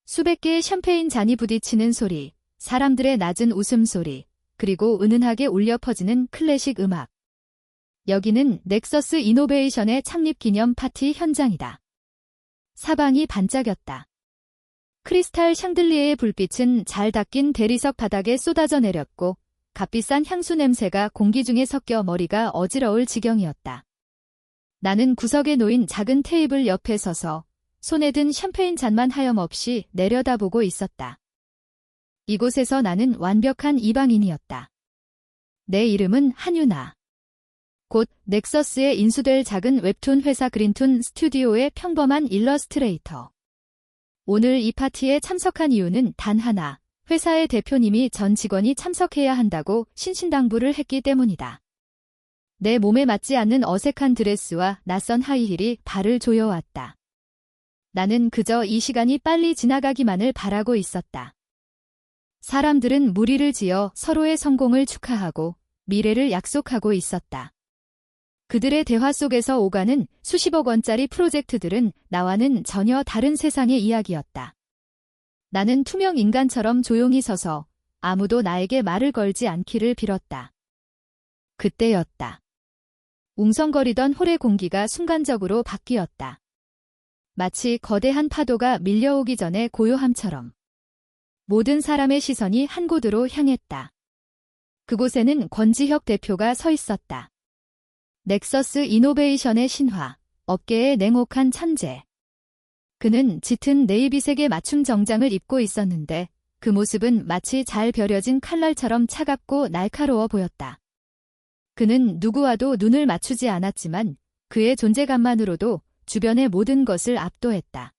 수백 개의 샴페인 잔이 부딪히는 소리, 사람들의 낮은 웃음소리, 그리고 은은하게 울려 퍼지는 클래식 음악. 여기는 넥서스 이노베이션의 창립 기념 파티 현장이다. 사방이 반짝였다. 크리스탈 샹들리에의 불빛은 잘 닦인 대리석 바닥에 쏟아져 내렸고 값비싼 향수 냄새가 공기 중에 섞여 머리가 어지러울 지경이었다. 나는 구석에 놓인 작은 테이블 옆에 서서 손에 든 샴페인 잔만 하염없이 내려다보고 있었다. 이곳에서 나는 완벽한 이방인이었다. 내 이름은 한유나. 곧 넥서스에 인수될 작은 웹툰 회사 그린툰 스튜디오의 평범한 일러스트레이터. 오늘 이 파티에 참석한 이유는 단 하나, 회사의 대표님이 전 직원이 참석해야 한다고 신신당부를 했기 때문이다. 내 몸에 맞지 않는 어색한 드레스와 낯선 하이힐이 발을 조여왔다. 나는 그저 이 시간이 빨리 지나가기만을 바라고 있었다. 사람들은 무리를 지어 서로의 성공을 축하하고 미래를 약속하고 있었다. 그들의 대화 속에서 오가는 수십억 원짜리 프로젝트들은 나와는 전혀 다른 세상의 이야기였다. 나는 투명 인간처럼 조용히 서서 아무도 나에게 말을 걸지 않기를 빌었다. 그때였다. 웅성거리던 홀의 공기가 순간적으로 바뀌었다. 마치 거대한 파도가 밀려오기 전에 고요함처럼. 모든 사람의 시선이 한 곳으로 향했다. 그곳에는 권지혁 대표가 서 있었다. 넥서스 이노베이션의 신화, 업계의 냉혹한 천재. 그는 짙은 네이비색의 맞춤 정장을 입고 있었는데 그 모습은 마치 잘 벼려진 칼날처럼 차갑고 날카로워 보였다. 그는 누구와도 눈을 맞추지 않았지만 그의 존재감만으로도 주변의 모든 것을 압도했다.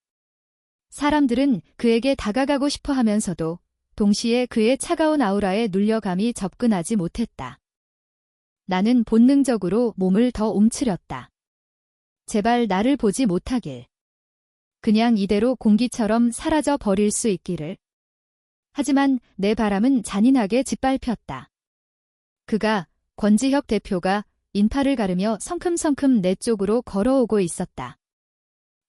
사람들은 그에게 다가가고 싶어 하면서도 동시에 그의 차가운 아우라에 눌려감이 접근하지 못했다. 나는 본능적으로 몸을 더 움츠렸다. 제발 나를 보지 못하길. 그냥 이대로 공기처럼 사라져 버릴 수 있기를. 하지만 내 바람은 잔인하게 짓밟혔다. 권지혁 대표가 인파를 가르며 성큼성큼 내 쪽으로 걸어오고 있었다.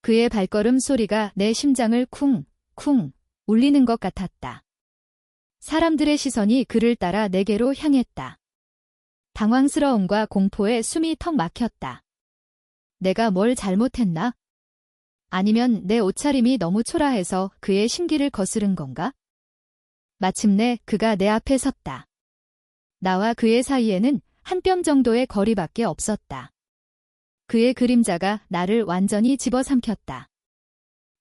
그의 발걸음 소리가 내 심장을 쿵쿵 울리는 것 같았다. 사람들의 시선이 그를 따라 내게로 향했다. 당황스러움과 공포에 숨이 턱 막혔다. 내가 뭘 잘못했나? 아니면 내 옷차림이 너무 초라해서 그의 심기를 거스른 건가? 마침내 그가 내 앞에 섰다. 나와 그의 사이에는 한 뼘 정도의 거리밖에 없었다. 그의 그림자가 나를 완전히 집어삼켰다.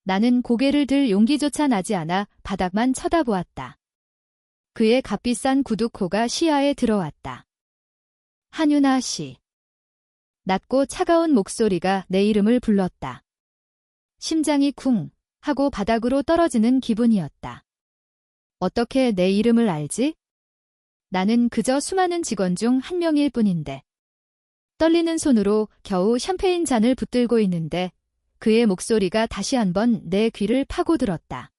나는 고개를 들 용기조차 나지 않아 바닥만 쳐다보았다. 그의 값비싼 구두코가 시야에 들어왔다. 한유나 씨. 낮고 차가운 목소리가 내 이름을 불렀다. 심장이 쿵 하고 바닥으로 떨어지는 기분이었다. 어떻게 내 이름을 알지? 나는 그저 수많은 직원 중 한 명일 뿐인데. 떨리는 손으로 겨우 샴페인 잔을 붙들고 있는데 그의 목소리가 다시 한번 내 귀를 파고들었다.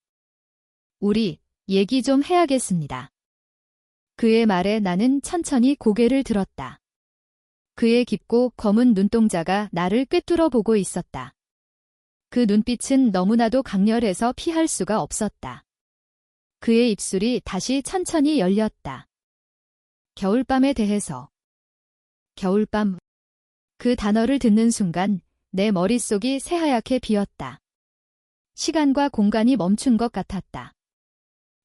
우리 얘기 좀 해야겠습니다. 그의 말에 나는 천천히 고개를 들었다. 그의 깊고 검은 눈동자가 나를 꿰뚫어 보고 있었다. 그 눈빛은 너무나도 강렬해서 피할 수가 없었다. 그의 입술이 다시 천천히 열렸다. 겨울밤에 대해서. 겨울밤. 그 단어를 듣는 순간 내 머릿속이 새하얗게 비었다. 시간과 공간이 멈춘 것 같았다.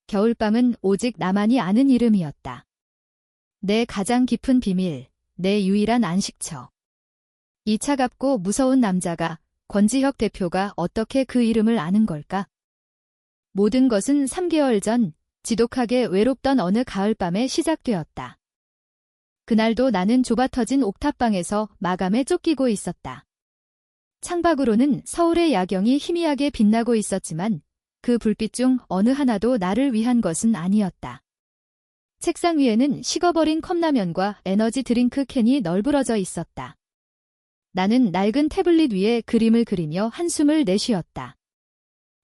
겨울밤은 오직 나만이 아는 이름이었다. 내 가장 깊은 비밀, 내 유일한 안식처. 이 차갑고 무서운 남자가, 권지혁 대표가 어떻게 그 이름을 아는 걸까? 모든 것은 3개월 전 지독하게 외롭던 어느 가을밤에 시작되었다. 그날도 나는 좁아터진 옥탑방에서 마감에 쫓기고 있었다. 창밖으로는 서울의 야경이 희미하게 빛나고 있었지만 그 불빛 중 어느 하나도 나를 위한 것은 아니었다. 책상 위에는 식어버린 컵라면과 에너지 드링크 캔이 널브러져 있었다. 나는 낡은 태블릿 위에 그림을 그리며 한숨을 내쉬었다.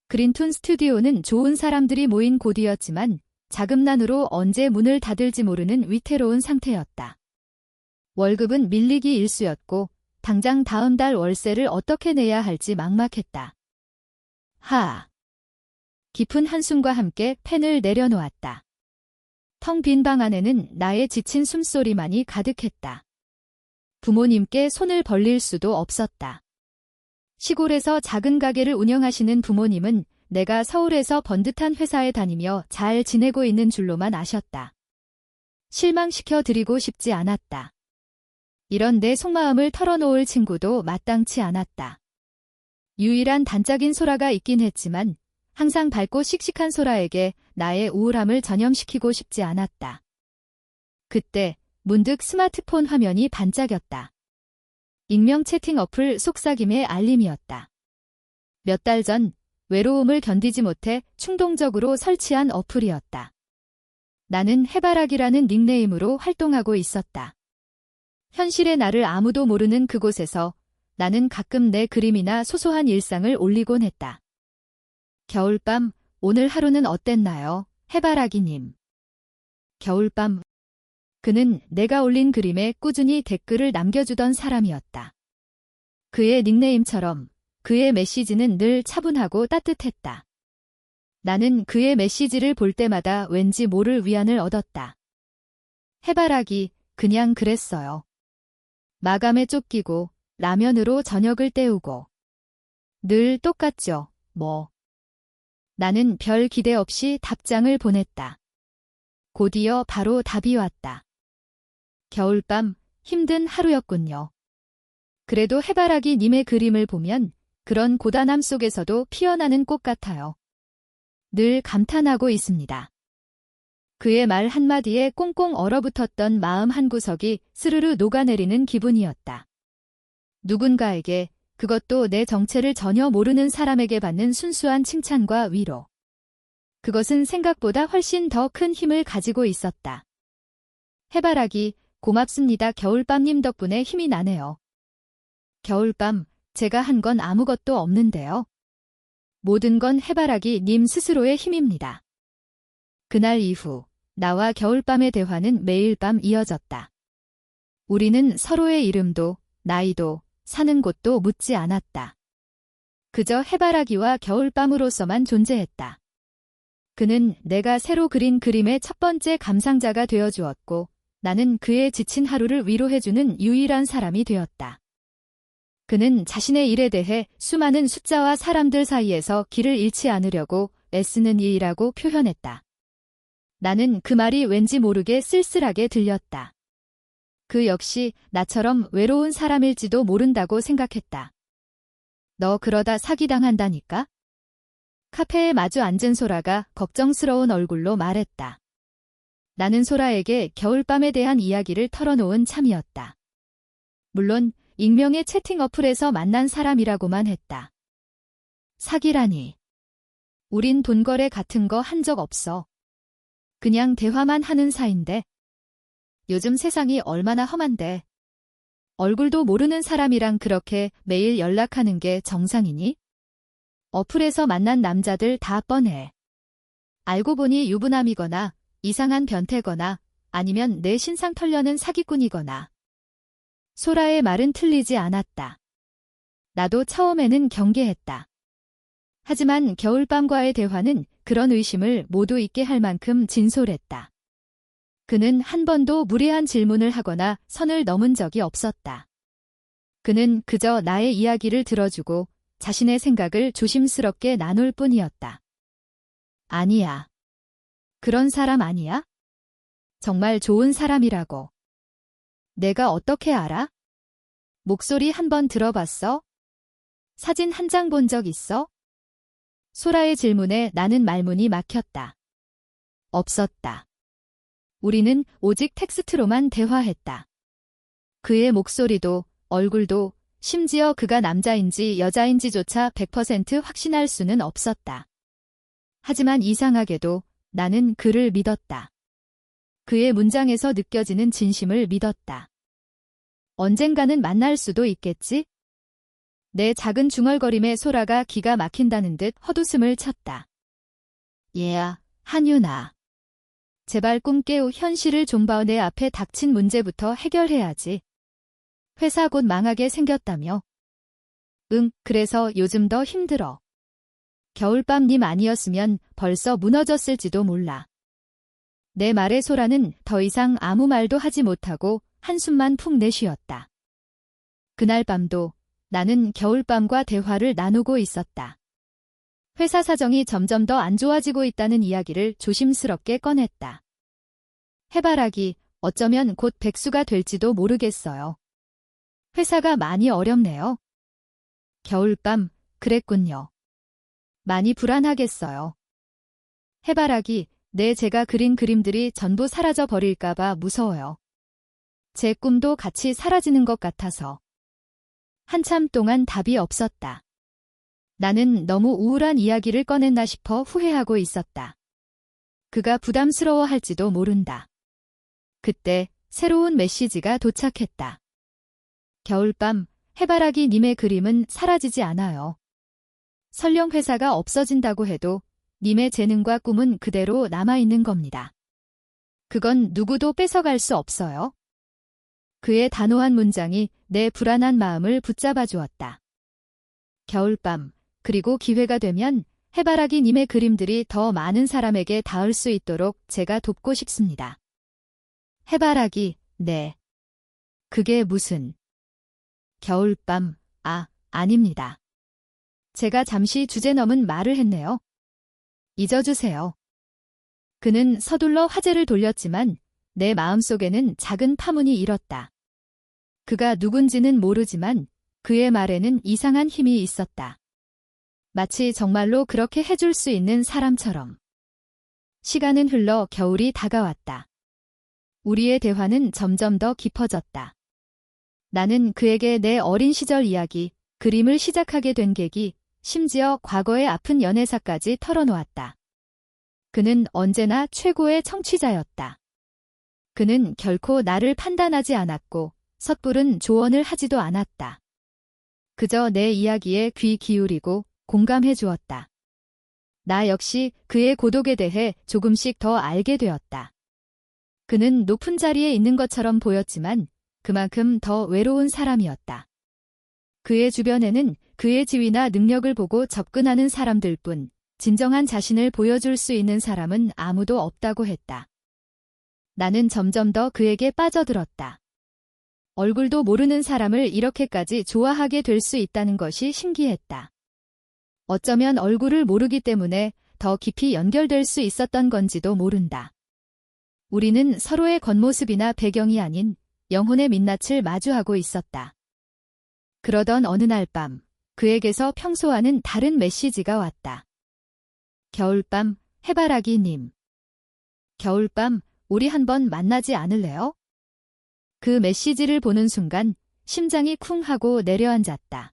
그린툰 스튜디오는 좋은 사람들이 모인 곳이었지만 자금난으로 언제 문을 닫을지 모르는 위태로운 상태였다. 월급은 밀리기 일쑤였고 당장 다음 달 월세를 어떻게 내야 할지 막막했다. 깊은 한숨과 함께 펜을 내려놓았다. 텅 빈 방 안에는 나의 지친 숨소리만이 가득했다. 부모님께 손을 벌릴 수도 없었다. 시골에서 작은 가게를 운영하시는 부모님은 내가 서울에서 번듯한 회사에 다니며 잘 지내고 있는 줄로만 아셨다. 실망시켜 드리고 싶지 않았다. 이런 내 속마음을 털어놓을 친구도 마땅치 않았다. 유일한 단짝인 소라가 있긴 했지만 항상 밝고 씩씩한 소라에게 나의 우울함을 전염시키고 싶지 않았다. 그때 문득 스마트폰 화면이 반짝였다. 익명 채팅 어플 속삭임의 알림이었다. 몇 달 전 외로움을 견디지 못해 충동적으로 설치한 어플이었다. 나는 해바라기라는 닉네임으로 활동하고 있었다. 현실의 나를 아무도 모르는 그곳에서 나는 가끔 내 그림이나 소소한 일상을 올리곤 했다. 겨울밤, 오늘 하루는 어땠나요? 해바라기님. 겨울밤. 그는 내가 올린 그림에 꾸준히 댓글을 남겨주던 사람이었다. 그의 닉네임처럼 그의 메시지는 늘 차분하고 따뜻했다. 나는 그의 메시지를 볼 때마다 왠지 모를 위안을 얻었다. 해바라기, 그냥 그랬어요. 마감에 쫓기고 라면으로 저녁을 때우고. 늘 똑같죠, 뭐. 나는 별 기대 없이 답장을 보냈다. 곧이어 바로 답이 왔다. 겨울밤, 힘든 하루였군요. 그래도 해바라기 님의 그림을 보면 그런 고단함 속에서도 피어나는 꽃 같아요. 늘 감탄하고 있습니다. 그의 말 한마디에 꽁꽁 얼어붙었던 마음 한구석이 스르르 녹아내리는 기분이었다. 누군가에게, 그것도 내 정체를 전혀 모르는 사람에게 받는 순수한 칭찬과 위로. 그것은 생각보다 훨씬 더 큰 힘을 가지고 있었다. 해바라기, 고맙습니다. 겨울밤님 덕분에 힘이 나네요. 겨울밤, 제가 한 건 아무것도 없는데요. 모든 건 해바라기 님 스스로의 힘입니다. 그날 이후 나와 겨울밤의 대화는 매일 밤 이어졌다. 우리는 서로의 이름도 나이도 사는 곳도 묻지 않았다. 그저 해바라기와 겨울밤으로서만 존재했다. 그는 내가 새로 그린 그림의 첫 번째 감상자가 되어주었고 나는 그의 지친 하루를 위로해주는 유일한 사람이 되었다. 그는 자신의 일에 대해 수많은 숫자와 사람들 사이에서 길을 잃지 않으려고 애쓰는 이라고 표현했다. 나는 그 말이 왠지 모르게 쓸쓸하게 들렸다. 그 역시 나처럼 외로운 사람일지도 모른다고 생각했다. 너 그러다 사기당한다니까? 카페에 마주 앉은 소라가 걱정스러운 얼굴로 말했다. 나는 소라에게 겨울밤에 대한 이야기를 털어놓은 참이었다. 물론 익명의 채팅 어플에서 만난 사람이라고만 했다. 사기라니. 우린 돈거래 같은 거 한 적 없어. 그냥 대화만 하는 사이인데. 요즘 세상이 얼마나 험한데. 얼굴도 모르는 사람이랑 그렇게 매일 연락하는 게 정상이니? 어플에서 만난 남자들 다 뻔해. 알고 보니 유부남이거나 이상한 변태거나 아니면 내 신상 털려는 사기꾼이거나. 소라의 말은 틀리지 않았다. 나도 처음에는 경계했다. 하지만 겨울밤과의 대화는 그런 의심을 모두 잊게 할 만큼 진솔했다. 그는 한 번도 무례한 질문을 하거나 선을 넘은 적이 없었다. 그는 그저 나의 이야기를 들어주고 자신의 생각을 조심스럽게 나눌 뿐이었다. 아니야. 그런 사람 아니야? 정말 좋은 사람이라고. 내가 어떻게 알아? 목소리 한번 들어봤어? 사진 한 장 본 적 있어? 소라의 질문에 나는 말문이 막혔다. 없었다. 우리는 오직 텍스트로만 대화했다. 그의 목소리도 얼굴도 심지어 그가 남자인지 여자인지조차 100% 확신할 수는 없었다. 하지만 이상하게도 나는 그를 믿었다. 그의 문장에서 느껴지는 진심을 믿었다. 언젠가는 만날 수도 있겠지? 내 작은 중얼거림에 소라가 기가 막힌다는 듯 헛웃음을 쳤다. 얘야, 한유나. 제발 꿈 깨우. 현실을 좀 봐. 내 앞에 닥친 문제부터 해결해야지. 회사 곧 망하게 생겼다며. 응, 그래서 요즘 더 힘들어. 겨울밤 님 아니었으면 벌써 무너졌을지도 몰라. 내 말에 소라는 더 이상 아무 말도 하지 못하고 한숨만 푹 내쉬었다. 그날 밤도 나는 겨울밤과 대화를 나누고 있었다. 회사 사정이 점점 더 안 좋아지고 있다는 이야기를 조심스럽게 꺼냈다. 해바라기, 어쩌면 곧 백수가 될지도 모르겠어요. 회사가 많이 어렵네요. 겨울밤, 그랬군요. 많이 불안하겠어요. 해바라기, 네, 제가 그린 그림들이 전부 사라져 버릴까봐 무서워요. 제 꿈도 같이 사라지는 것 같아서. 한참 동안 답이 없었다. 나는 너무 우울한 이야기를 꺼냈나 싶어 후회하고 있었다. 그가 부담스러워할지도 모른다. 그때 새로운 메시지가 도착했다. 겨울밤, 해바라기 님의 그림은 사라지지 않아요. 설령 회사가 없어진다고 해도 님의 재능과 꿈은 그대로 남아있는 겁니다. 그건 누구도 뺏어갈 수 없어요. 그의 단호한 문장이 내 불안한 마음을 붙잡아 주었다. 겨울밤, 그리고 기회가 되면 해바라기 님의 그림들이 더 많은 사람에게 닿을 수 있도록 제가 돕고 싶습니다. 해바라기, 네. 그게 무슨... 겨울밤, 아닙니다. 제가 잠시 주제 넘은 말을 했네요. 잊어주세요. 그는 서둘러 화제를 돌렸지만 내 마음속에는 작은 파문이 일었다. 그가 누군지는 모르지만 그의 말에는 이상한 힘이 있었다. 마치 정말로 그렇게 해줄 수 있는 사람처럼. 시간은 흘러 겨울이 다가왔다. 우리의 대화는 점점 더 깊어졌다. 나는 그에게 내 어린 시절 이야기, 그림을 시작하게 된 계기, 심지어 과거의 아픈 연애사까지 털어놓았다. 그는 언제나 최고의 청취자였다. 그는 결코 나를 판단하지 않았고 섣부른 조언을 하지도 않았다. 그저 내 이야기에 귀 기울이고 공감해 주었다. 나 역시 그의 고독에 대해 조금씩 더 알게 되었다. 그는 높은 자리에 있는 것처럼 보였지만 그만큼 더 외로운 사람이었다. 그의 주변에는 그의 지위나 능력을 보고 접근하는 사람들뿐 진정한 자신을 보여줄 수 있는 사람은 아무도 없다고 했다. 나는 점점 더 그에게 빠져들었다. 얼굴도 모르는 사람을 이렇게까지 좋아하게 될 수 있다는 것이 신기했다. 어쩌면 얼굴을 모르기 때문에 더 깊이 연결될 수 있었던 건지도 모른다. 우리는 서로의 겉모습이나 배경이 아닌 영혼의 민낯을 마주하고 있었다. 그러던 어느 날 밤, 그에게서 평소와는 다른 메시지가 왔다. 겨울밤, 해바라기 님. 겨울밤, 우리 한번 만나지 않을래요? 그 메시지를 보는 순간 심장이 쿵 하고 내려앉았다.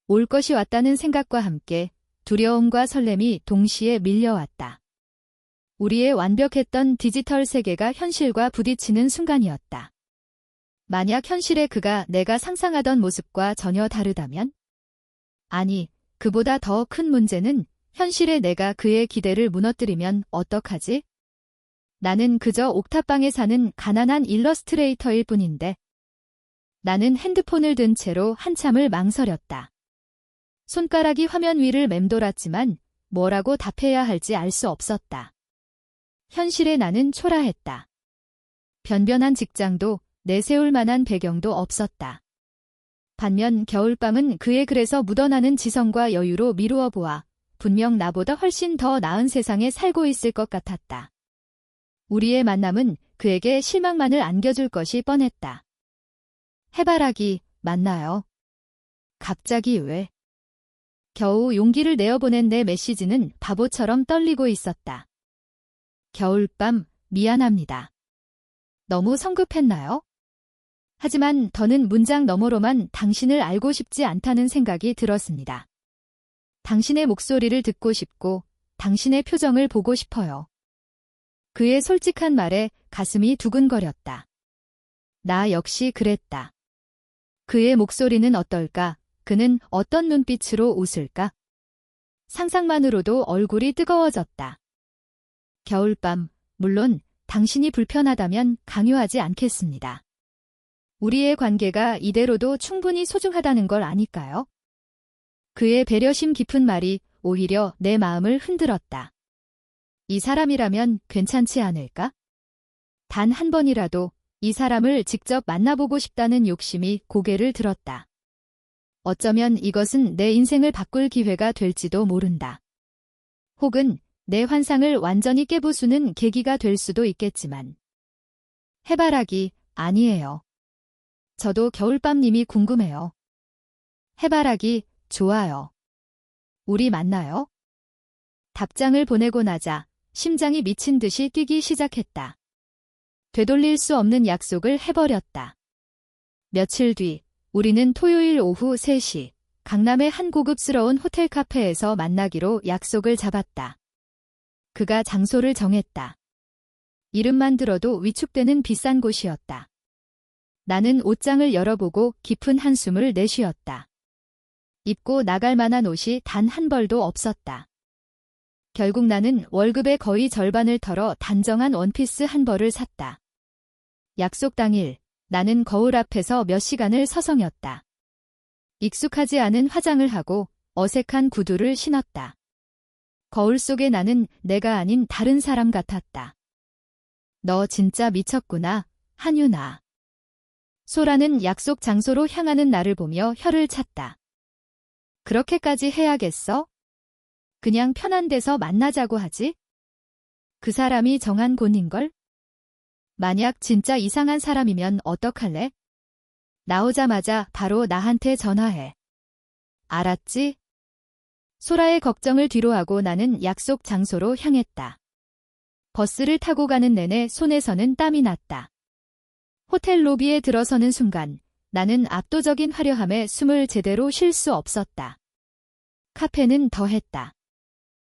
올 것이 왔다는 생각과 함께 두려움과 설렘이 동시에 밀려왔다. 우리의 완벽했던 디지털 세계가 현실과 부딪히는 순간이었다. 만약 현실의 그가 내가 상상하던 모습과 전혀 다르다면? 아니, 그보다 더 큰 문제는 현실의 내가 그의 기대를 무너뜨리면 어떡하지? 나는 그저 옥탑방에 사는 가난한 일러스트레이터일 뿐인데. 나는 핸드폰을 든 채로 한참을 망설였다. 손가락이 화면 위를 맴돌았지만 뭐라고 답해야 할지 알 수 없었다. 현실의 나는 초라했다. 변변한 직장도 내세울 만한 배경도 없었다. 반면 겨울밤은 그의 글에서 묻어나는 지성과 여유로 미루어 보아 분명 나보다 훨씬 더 나은 세상에 살고 있을 것 같았다. 우리의 만남은 그에게 실망만을 안겨줄 것이 뻔했다. 해바라기, 만나요. 갑자기 왜? 겨우 용기를 내어보낸 내 메시지는 바보처럼 떨리고 있었다. 겨울밤, 미안합니다. 너무 성급했나요? 하지만 더는 문장 너머로만 당신을 알고 싶지 않다는 생각이 들었습니다. 당신의 목소리를 듣고 싶고 당신의 표정을 보고 싶어요. 그의 솔직한 말에 가슴이 두근거렸다. 나 역시 그랬다. 그의 목소리는 어떨까? 그는 어떤 눈빛으로 웃을까? 상상만으로도 얼굴이 뜨거워졌다. 겨울밤, 물론 당신이 불편하다면 강요하지 않겠습니다. 우리의 관계가 이대로도 충분히 소중하다는 걸 아니까요? 그의 배려심 깊은 말이 오히려 내 마음을 흔들었다. 이 사람이라면 괜찮지 않을까? 단 한 번이라도 이 사람을 직접 만나보고 싶다는 욕심이 고개를 들었다. 어쩌면 이것은 내 인생을 바꿀 기회가 될지도 모른다. 혹은 내 환상을 완전히 깨부수는 계기가 될 수도 있겠지만. 해바라기, 아니에요. 저도 겨울밤님이 궁금해요. 해바라기, 좋아요. 우리 만나요? 답장을 보내고 나자 심장이 미친 듯이 뛰기 시작했다. 되돌릴 수 없는 약속을 해버렸다. 며칠 뒤, 우리는 토요일 오후 3시, 강남의 한 고급스러운 호텔 카페에서 만나기로 약속을 잡았다. 그가 장소를 정했다. 이름만 들어도 위축되는 비싼 곳이었다. 나는 옷장을 열어보고 깊은 한숨을 내쉬었다. 입고 나갈 만한 옷이 단 한 벌도 없었다. 결국 나는 월급의 거의 절반을 털어 단정한 원피스 한 벌을 샀다. 약속 당일, 나는 거울 앞에서 몇 시간을 서성였다. 익숙하지 않은 화장을 하고 어색한 구두를 신었다. 거울 속의 나는 내가 아닌 다른 사람 같았다. 너 진짜 미쳤구나, 한유나. 소라는 약속 장소로 향하는 나를 보며 혀를 찼다. 그렇게까지 해야겠어? 그냥 편한 데서 만나자고 하지? 그 사람이 정한 곳인걸? 만약 진짜 이상한 사람이면 어떡할래? 나오자마자 바로 나한테 전화해. 알았지? 소라의 걱정을 뒤로하고 나는 약속 장소로 향했다. 버스를 타고 가는 내내 손에서는 땀이 났다. 호텔 로비에 들어서는 순간 나는 압도적인 화려함에 숨을 제대로 쉴 수 없었다. 카페는 더했다.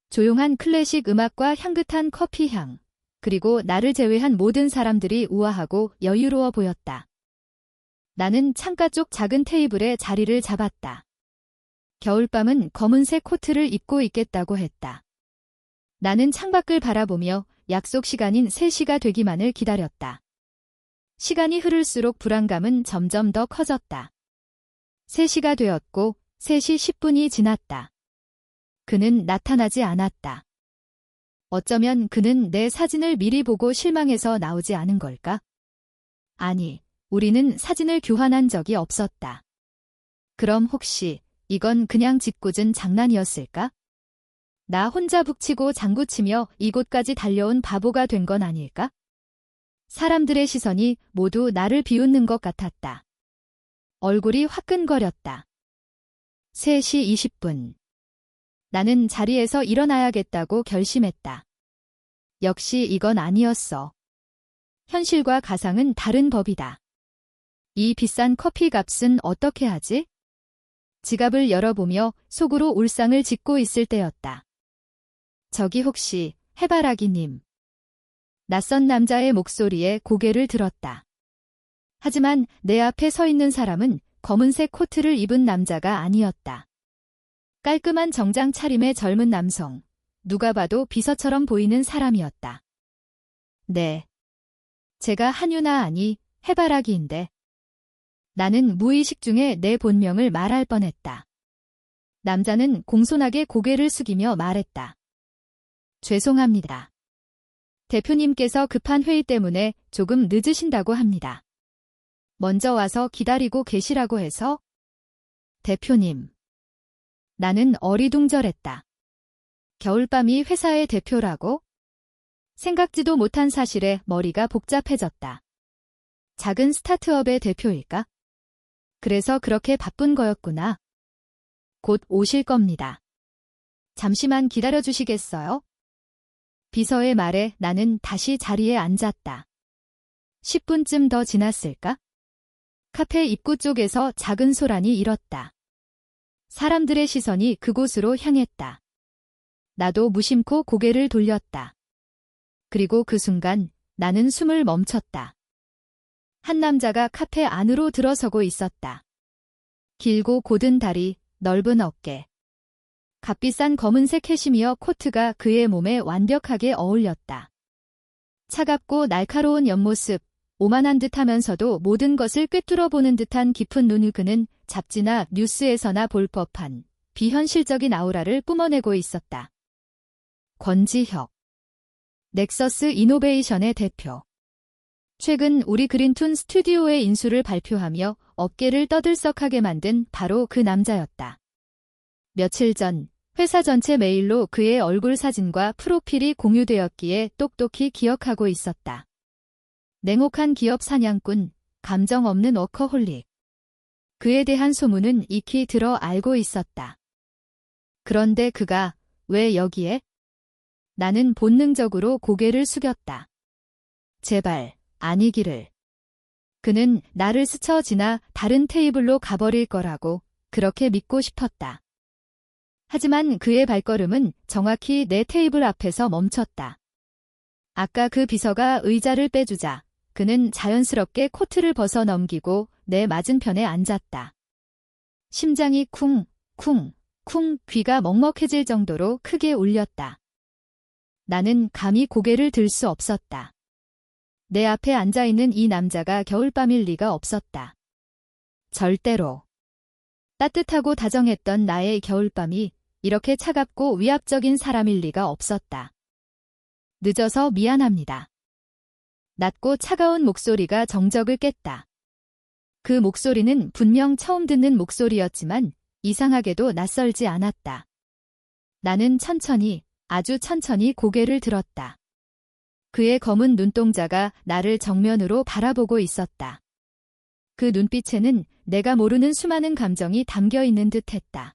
조용한 클래식 음악과 향긋한 커피향, 그리고 나를 제외한 모든 사람들이 우아하고 여유로워 보였다. 나는 창가 쪽 작은 테이블에 자리를 잡았다. 겨울밤은 검은색 코트를 입고 있겠다고 했다. 나는 창밖을 바라보며 약속 시간인 3시가 되기만을 기다렸다. 시간이 흐를수록 불안감은 점점 더 커졌다. 3시가 되었고 3시 10분이 지났다. 그는 나타나지 않았다. 어쩌면 그는 내 사진을 미리 보고 실망해서 나오지 않은 걸까? 아니, 우리는 사진을 교환한 적이 없었다. 그럼 혹시 이건 그냥 짓궂은 장난이었을까? 나 혼자 북치고 장구치며 이곳까지 달려온 바보가 된 건 아닐까? 사람들의 시선이 모두 나를 비웃는 것 같았다. 얼굴이 화끈거렸다. 3시 20분. 나는 자리에서 일어나야겠다고 결심했다. 역시 이건 아니었어. 현실과 가상은 다른 법이다. 이 비싼 커피 값은 어떻게 하지? 지갑을 열어보며 속으로 울상을 짓고 있을 때였다. 저기 혹시 해바라기님. 낯선 남자의 목소리에 고개를 들었다. 하지만 내 앞에 서 있는 사람은 검은색 코트를 입은 남자가 아니었다. 깔끔한 정장 차림의 젊은 남성, 누가 봐도 비서처럼 보이는 사람이었다. 네. 제가 한유나 아니 해바라기인데. 나는 무의식 중에 내 본명을 말할 뻔했다. 남자는 공손하게 고개를 숙이며 말했다. 죄송합니다. 대표님께서 급한 회의 때문에 조금 늦으신다고 합니다. 먼저 와서 기다리고 계시라고 해서? 대표님. 나는 어리둥절했다. 겨울밤이 회사의 대표라고? 생각지도 못한 사실에 머리가 복잡해졌다. 작은 스타트업의 대표일까? 그래서 그렇게 바쁜 거였구나. 곧 오실 겁니다. 잠시만 기다려주시겠어요? 비서의 말에 나는 다시 자리에 앉았다. 10분쯤 더 지났을까? 카페 입구 쪽에서 작은 소란이 일었다. 사람들의 시선이 그곳으로 향했다. 나도 무심코 고개를 돌렸다. 그리고 그 순간 나는 숨을 멈췄다. 한 남자가 카페 안으로 들어서고 있었다. 길고 곧은 다리, 넓은 어깨. 값비싼 검은색 캐시미어 코트가 그의 몸에 완벽하게 어울렸다. 차갑고 날카로운 옆모습, 오만한 듯하면서도 모든 것을 꿰뚫어 보는 듯한 깊은 눈을 그는 잡지나 뉴스에서나 볼 법한 비현실적인 아우라를 뿜어내고 있었다. 권지혁. 넥서스 이노베이션의 대표. 최근 우리 그린툰 스튜디오의 인수를 발표하며 업계를 떠들썩하게 만든 바로 그 남자였다. 며칠 전 회사 전체 메일로 그의 얼굴 사진과 프로필이 공유되었기에 똑똑히 기억하고 있었다. 냉혹한 기업 사냥꾼, 감정 없는 워커홀릭. 그에 대한 소문은 익히 들어 알고 있었다. 그런데 그가 왜 여기에? 나는 본능적으로 고개를 숙였다. 제발, 아니기를. 그는 나를 스쳐 지나 다른 테이블로 가버릴 거라고 그렇게 믿고 싶었다. 하지만 그의 발걸음은 정확히 내 테이블 앞에서 멈췄다. 아까 그 비서가 의자를 빼주자 그는 자연스럽게 코트를 벗어 넘기고 내 맞은편에 앉았다. 심장이 쿵, 쿵, 쿵 귀가 먹먹해질 정도로 크게 울렸다. 나는 감히 고개를 들 수 없었다. 내 앞에 앉아있는 이 남자가 겨울밤일 리가 없었다. 절대로. 따뜻하고 다정했던 나의 겨울밤이 이렇게 차갑고 위압적인 사람일 리가 없었다. 늦어서 미안합니다. 낮고 차가운 목소리가 정적을 깼다. 그 목소리는 분명 처음 듣는 목소리였지만 이상하게도 낯설지 않았다. 나는 천천히, 아주 천천히 고개를 들었다. 그의 검은 눈동자가 나를 정면으로 바라보고 있었다. 그 눈빛에는 내가 모르는 수많은 감정이 담겨 있는 듯했다.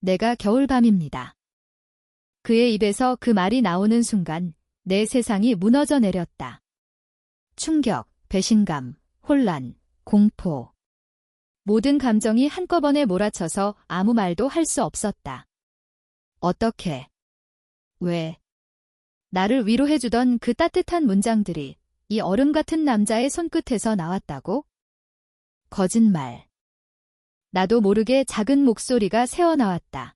내가 겨울밤입니다. 그의 입에서 그 말이 나오는 순간 내 세상이 무너져 내렸다. 충격, 배신감, 혼란, 공포. 모든 감정이 한꺼번에 몰아쳐서 아무 말도 할 수 없었다. 어떻게? 왜? 나를 위로해주던 그 따뜻한 문장들이 이 얼음 같은 남자의 손끝에서 나왔다고? 거짓말. 나도 모르게 작은 목소리가 새어나왔다.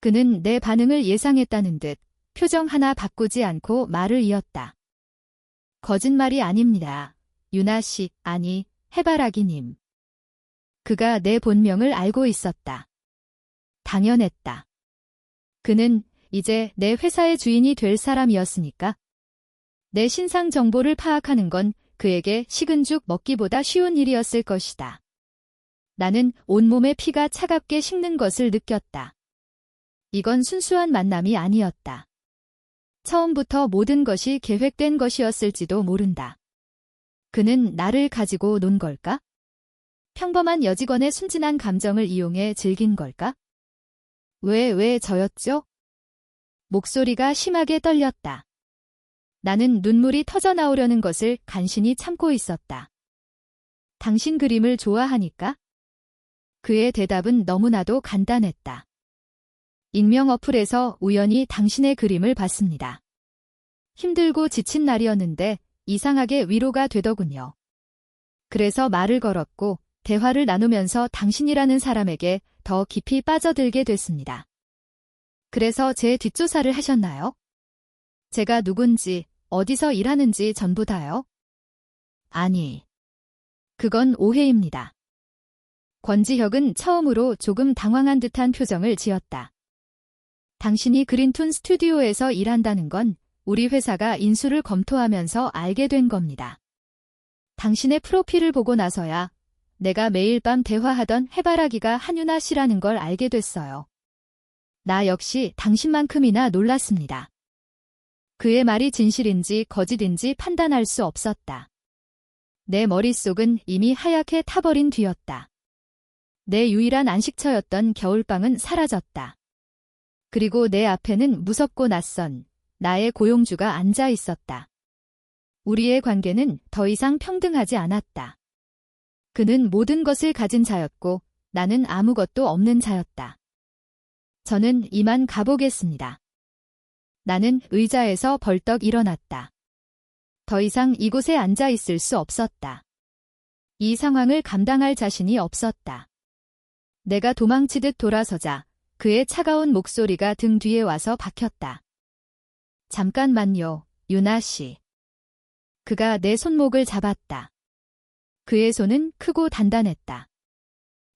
그는 내 반응을 예상했다는 듯 표정 하나 바꾸지 않고 말을 이었다. 거짓말이 아닙니다. 유나 씨, 아니, 해바라기님. 그가 내 본명을 알고 있었다. 당연했다. 그는 이제 내 회사의 주인이 될 사람이었으니까. 내 신상 정보를 파악하는 건 그에게 식은 죽 먹기보다 쉬운 일이었을 것이다. 나는 온몸의 피가 차갑게 식는 것을 느꼈다. 이건 순수한 만남이 아니었다. 처음부터 모든 것이 계획된 것이었을지도 모른다. 그는 나를 가지고 논 걸까? 평범한 여직원의 순진한 감정을 이용해 즐긴 걸까? 왜 저였죠? 목소리가 심하게 떨렸다. 나는 눈물이 터져나오려는 것을 간신히 참고 있었다. 당신 그림을 좋아하니까? 그의 대답은 너무나도 간단했다. 익명 어플에서 우연히 당신의 그림을 봤습니다. 힘들고 지친 날이었는데 이상하게 위로가 되더군요. 그래서 말을 걸었고 대화를 나누면서 당신이라는 사람에게 더 깊이 빠져들게 됐습니다. 그래서 제 뒷조사를 하셨나요? 제가 누군지, 어디서 일하는지 전부 다요? 아니. 그건 오해입니다. 권지혁은 처음으로 조금 당황한 듯한 표정을 지었다. 당신이 그린툰 스튜디오에서 일한다는 건 우리 회사가 인수를 검토하면서 알게 된 겁니다. 당신의 프로필을 보고 나서야 내가 매일 밤 대화하던 해바라기가 한유나 씨라는 걸 알게 됐어요. 나 역시 당신만큼이나 놀랐습니다. 그의 말이 진실인지 거짓인지 판단할 수 없었다. 내 머릿속은 이미 하얗게 타버린 뒤였다. 내 유일한 안식처였던 겨울방은 사라졌다. 그리고 내 앞에는 무섭고 낯선 나의 고용주가 앉아 있었다. 우리의 관계는 더 이상 평등하지 않았다. 그는 모든 것을 가진 자였고 나는 아무것도 없는 자였다. 저는 이만 가보겠습니다. 나는 의자에서 벌떡 일어났다. 더 이상 이곳에 앉아 있을 수 없었다. 이 상황을 감당할 자신이 없었다. 내가 도망치듯 돌아서자 그의 차가운 목소리가 등 뒤에 와서 박혔다. 잠깐만요, 유나 씨. 그가 내 손목을 잡았다. 그의 손은 크고 단단했다.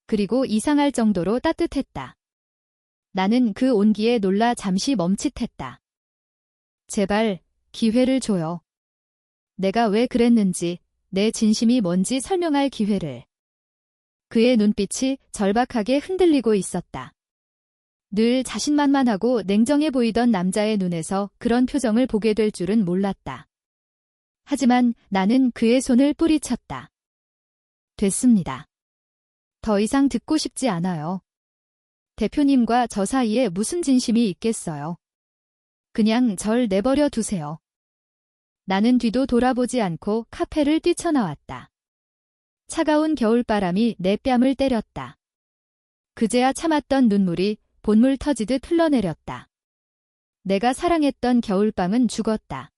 그리고 이상할 정도로 따뜻했다. 나는 그 온기에 놀라 잠시 멈칫했다. 제발, 기회를 줘요. 내가 왜 그랬는지, 내 진심이 뭔지 설명할 기회를. 그의 눈빛이 절박하게 흔들리고 있었다. 늘 자신만만하고 냉정해 보이던 남자의 눈에서 그런 표정을 보게 될 줄은 몰랐다. 하지만 나는 그의 손을 뿌리쳤다. 됐습니다. 더 이상 듣고 싶지 않아요. 대표님과 저 사이에 무슨 진심이 있겠어요. 그냥 절 내버려 두세요. 나는 뒤도 돌아보지 않고 카페를 뛰쳐나왔다. 차가운 겨울바람이 내 뺨을 때렸다. 그제야 참았던 눈물이 본물 터지듯 흘러내렸다. 내가 사랑했던 겨울밤은 죽었다.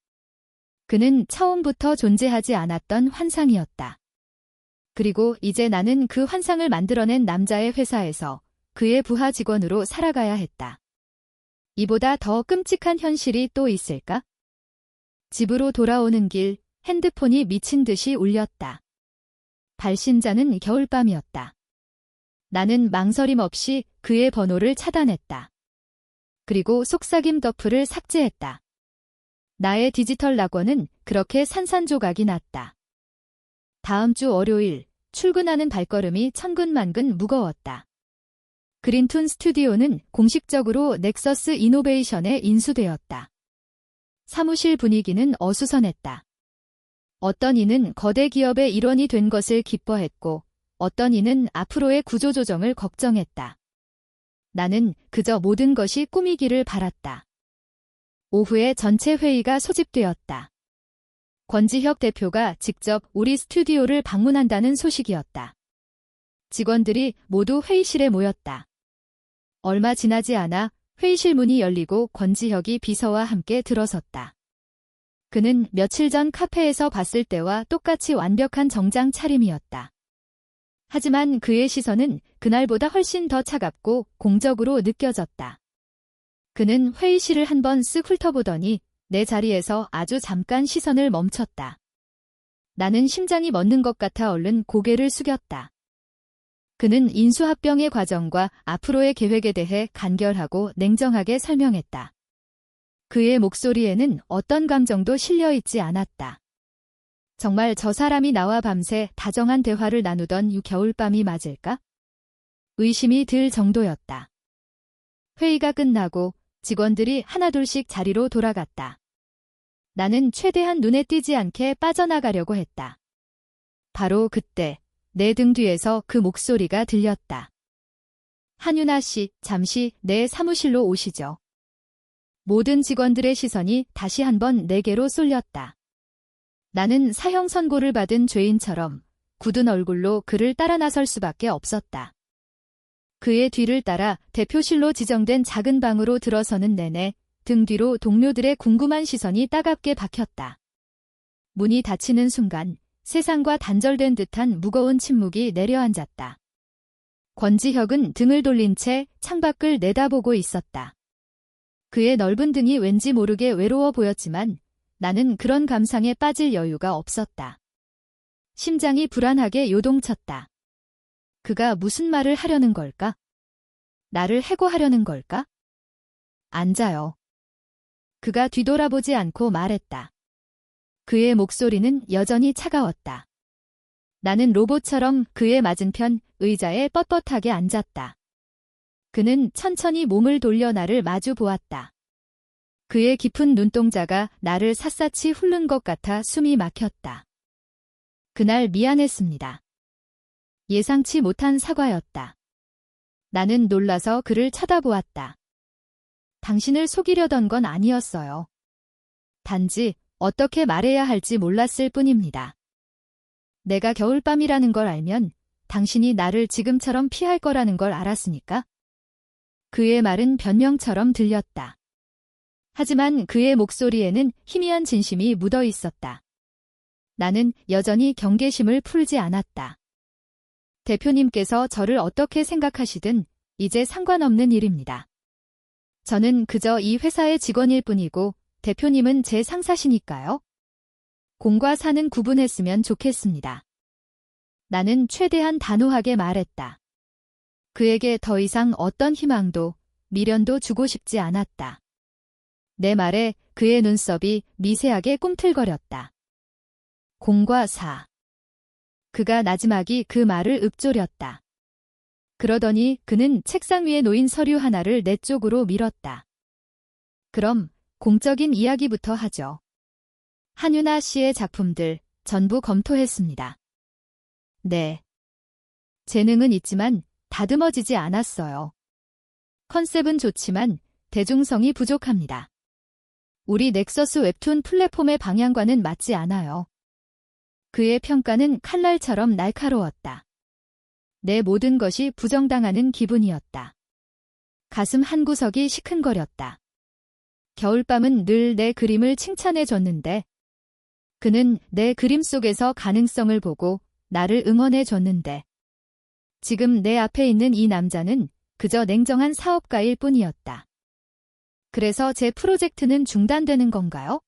그는 처음부터 존재하지 않았던 환상이었다. 그리고 이제 나는 그 환상을 만들어낸 남자의 회사에서 그의 부하 직원으로 살아가야 했다. 이보다 더 끔찍한 현실이 또 있을까? 집으로 돌아오는 길, 핸드폰이 미친 듯이 울렸다. 발신자는 겨울밤이었다. 나는 망설임 없이 그의 번호를 차단했다. 그리고 속삭임 덧플을 삭제했다. 나의 디지털 낙원은 그렇게 산산조각이 났다. 다음 주 월요일, 출근하는 발걸음이 천근만근 무거웠다. 그린툰 스튜디오는 공식적으로 넥서스 이노베이션에 인수되었다. 사무실 분위기는 어수선했다. 어떤 이는 거대 기업의 일원이 된 것을 기뻐했고, 어떤 이는 앞으로의 구조조정을 걱정했다. 나는 그저 모든 것이 꿈이기를 바랐다. 오후에 전체 회의가 소집되었다. 권지혁 대표가 직접 우리 스튜디오를 방문한다는 소식이었다. 직원들이 모두 회의실에 모였다. 얼마 지나지 않아 회의실 문이 열리고 권지혁이 비서와 함께 들어섰다. 그는 며칠 전 카페에서 봤을 때와 똑같이 완벽한 정장 차림이었다. 하지만 그의 시선은 그날보다 훨씬 더 차갑고 공적으로 느껴졌다. 그는 회의실을 한번 쓱 훑어보더니 내 자리에서 아주 잠깐 시선을 멈췄다. 나는 심장이 멎는 것 같아 얼른 고개를 숙였다. 그는 인수합병의 과정과 앞으로의 계획에 대해 간결하고 냉정하게 설명했다. 그의 목소리에는 어떤 감정도 실려있지 않았다. 정말 저 사람이 나와 밤새 다정한 대화를 나누던 이 겨울밤이 맞을까? 의심이 들 정도였다. 회의가 끝나고 직원들이 하나둘씩 자리로 돌아갔다. 나는 최대한 눈에 띄지 않게 빠져나가려고 했다. 바로 그때 내 등 뒤에서 그 목소리가 들렸다. 한윤아 씨, 잠시 내 사무실로 오시죠. 모든 직원들의 시선이 다시 한번 내게로 쏠렸다. 나는 사형 선고를 받은 죄인처럼 굳은 얼굴로 그를 따라 나설 수밖에 없었다. 그의 뒤를 따라 대표실로 지정된 작은 방으로 들어서는 내내 등 뒤로 동료들의 궁금한 시선이 따갑게 박혔다. 문이 닫히는 순간 세상과 단절된 듯한 무거운 침묵이 내려앉았다. 권지혁은 등을 돌린 채 창밖을 내다보고 있었다. 그의 넓은 등이 왠지 모르게 외로워 보였지만 나는 그런 감상에 빠질 여유가 없었다. 심장이 불안하게 요동쳤다. 그가 무슨 말을 하려는 걸까? 나를 해고하려는 걸까? 앉아요. 그가 뒤돌아보지 않고 말했다. 그의 목소리는 여전히 차가웠다. 나는 로봇처럼 그의 맞은편 의자에 뻣뻣하게 앉았다. 그는 천천히 몸을 돌려 나를 마주 보았다. 그의 깊은 눈동자가 나를 샅샅이 훑는 것 같아 숨이 막혔다. 그날 미안했습니다. 예상치 못한 사과였다. 나는 놀라서 그를 쳐다보았다. 당신을 속이려던 건 아니었어요. 단지 어떻게 말해야 할지 몰랐을 뿐입니다. 내가 겨울밤이라는 걸 알면 당신이 나를 지금처럼 피할 거라는 걸 알았으니까. 그의 말은 변명처럼 들렸다. 하지만 그의 목소리에는 희미한 진심이 묻어 있었다. 나는 여전히 경계심을 풀지 않았다. 대표님께서 저를 어떻게 생각하시든 이제 상관없는 일입니다. 저는 그저 이 회사의 직원일 뿐이고 대표님은 제 상사시니까요. 공과 사는 구분했으면 좋겠습니다. 나는 최대한 단호하게 말했다. 그에게 더 이상 어떤 희망도 미련도 주고 싶지 않았다. 내 말에 그의 눈썹이 미세하게 꿈틀거렸다. 공과 사. 그가 나지막이 그 말을 읊조렸다. 그러더니 그는 책상 위에 놓인 서류 하나를 내 쪽으로 밀었다. 그럼 공적인 이야기부터 하죠. 한유나 씨의 작품들 전부 검토했습니다. 네. 재능은 있지만 다듬어지지 않았어요. 컨셉은 좋지만 대중성이 부족합니다. 우리 넥서스 웹툰 플랫폼의 방향과는 맞지 않아요. 그의 평가는 칼날처럼 날카로웠다. 내 모든 것이 부정당하는 기분이었다. 가슴 한구석이 시큰거렸다. 겨울밤은 늘 내 그림을 칭찬해줬는데 그는 내 그림 속에서 가능성을 보고 나를 응원해줬는데 지금 내 앞에 있는 이 남자는 그저 냉정한 사업가일 뿐이었다. 그래서 제 프로젝트는 중단되는 건가요?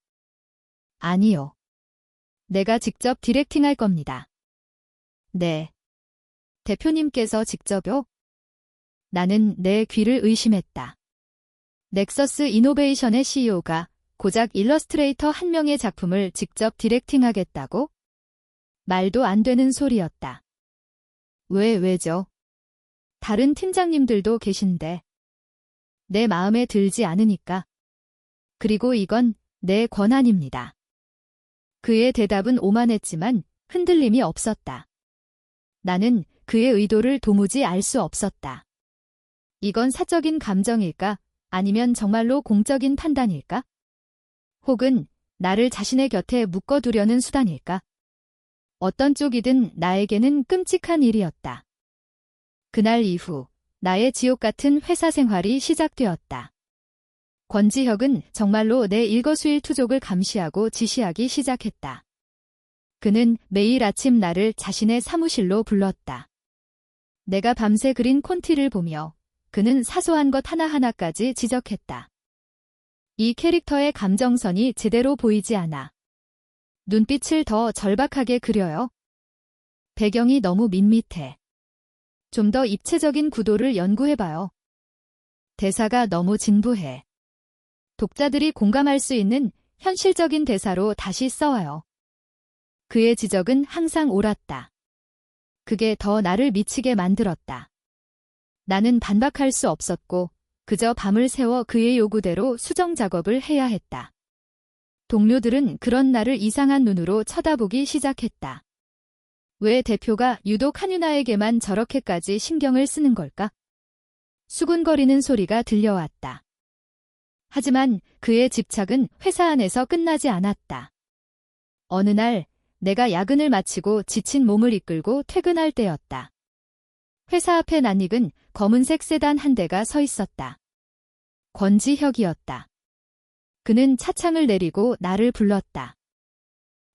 아니요. 내가 직접 디렉팅할 겁니다. 네. 대표님께서 직접요? 나는 내 귀를 의심했다. 넥서스 이노베이션의 CEO가 고작 일러스트레이터 한 명의 작품을 직접 디렉팅하겠다고? 말도 안 되는 소리였다. 왜죠? 다른 팀장님들도 계신데. 내 마음에 들지 않으니까. 그리고 이건 내 권한입니다. 그의 대답은 오만했지만 흔들림이 없었다. 나는 그의 의도를 도무지 알 수 없었다. 이건 사적인 감정일까? 아니면 정말로 공적인 판단일까? 혹은 나를 자신의 곁에 묶어두려는 수단일까? 어떤 쪽이든 나에게는 끔찍한 일이었다. 그날 이후 나의 지옥 같은 회사 생활이 시작되었다. 권지혁은 정말로 내 일거수일투족을 감시하고 지시하기 시작했다. 그는 매일 아침 나를 자신의 사무실로 불렀다. 내가 밤새 그린 콘티를 보며 그는 사소한 것 하나하나까지 지적했다. 이 캐릭터의 감정선이 제대로 보이지 않아. 눈빛을 더 절박하게 그려요. 배경이 너무 밋밋해. 좀 더 입체적인 구도를 연구해봐요. 대사가 너무 진부해. 독자들이 공감할 수 있는 현실적인 대사로 다시 써와요. 그의 지적은 항상 옳았다. 그게 더 나를 미치게 만들었다. 나는 반박할 수 없었고 그저 밤을 새워 그의 요구대로 수정 작업을 해야 했다. 동료들은 그런 나를 이상한 눈으로 쳐다보기 시작했다. 왜 대표가 유독 한유나에게만 저렇게까지 신경을 쓰는 걸까? 수군거리는 소리가 들려왔다. 하지만 그의 집착은 회사 안에서 끝나지 않았다. 어느 날 내가 야근을 마치고 지친 몸을 이끌고 퇴근할 때였다. 회사 앞에 낯익은 검은색 세단 한 대가 서 있었다. 권지혁이었다. 그는 차창을 내리고 나를 불렀다.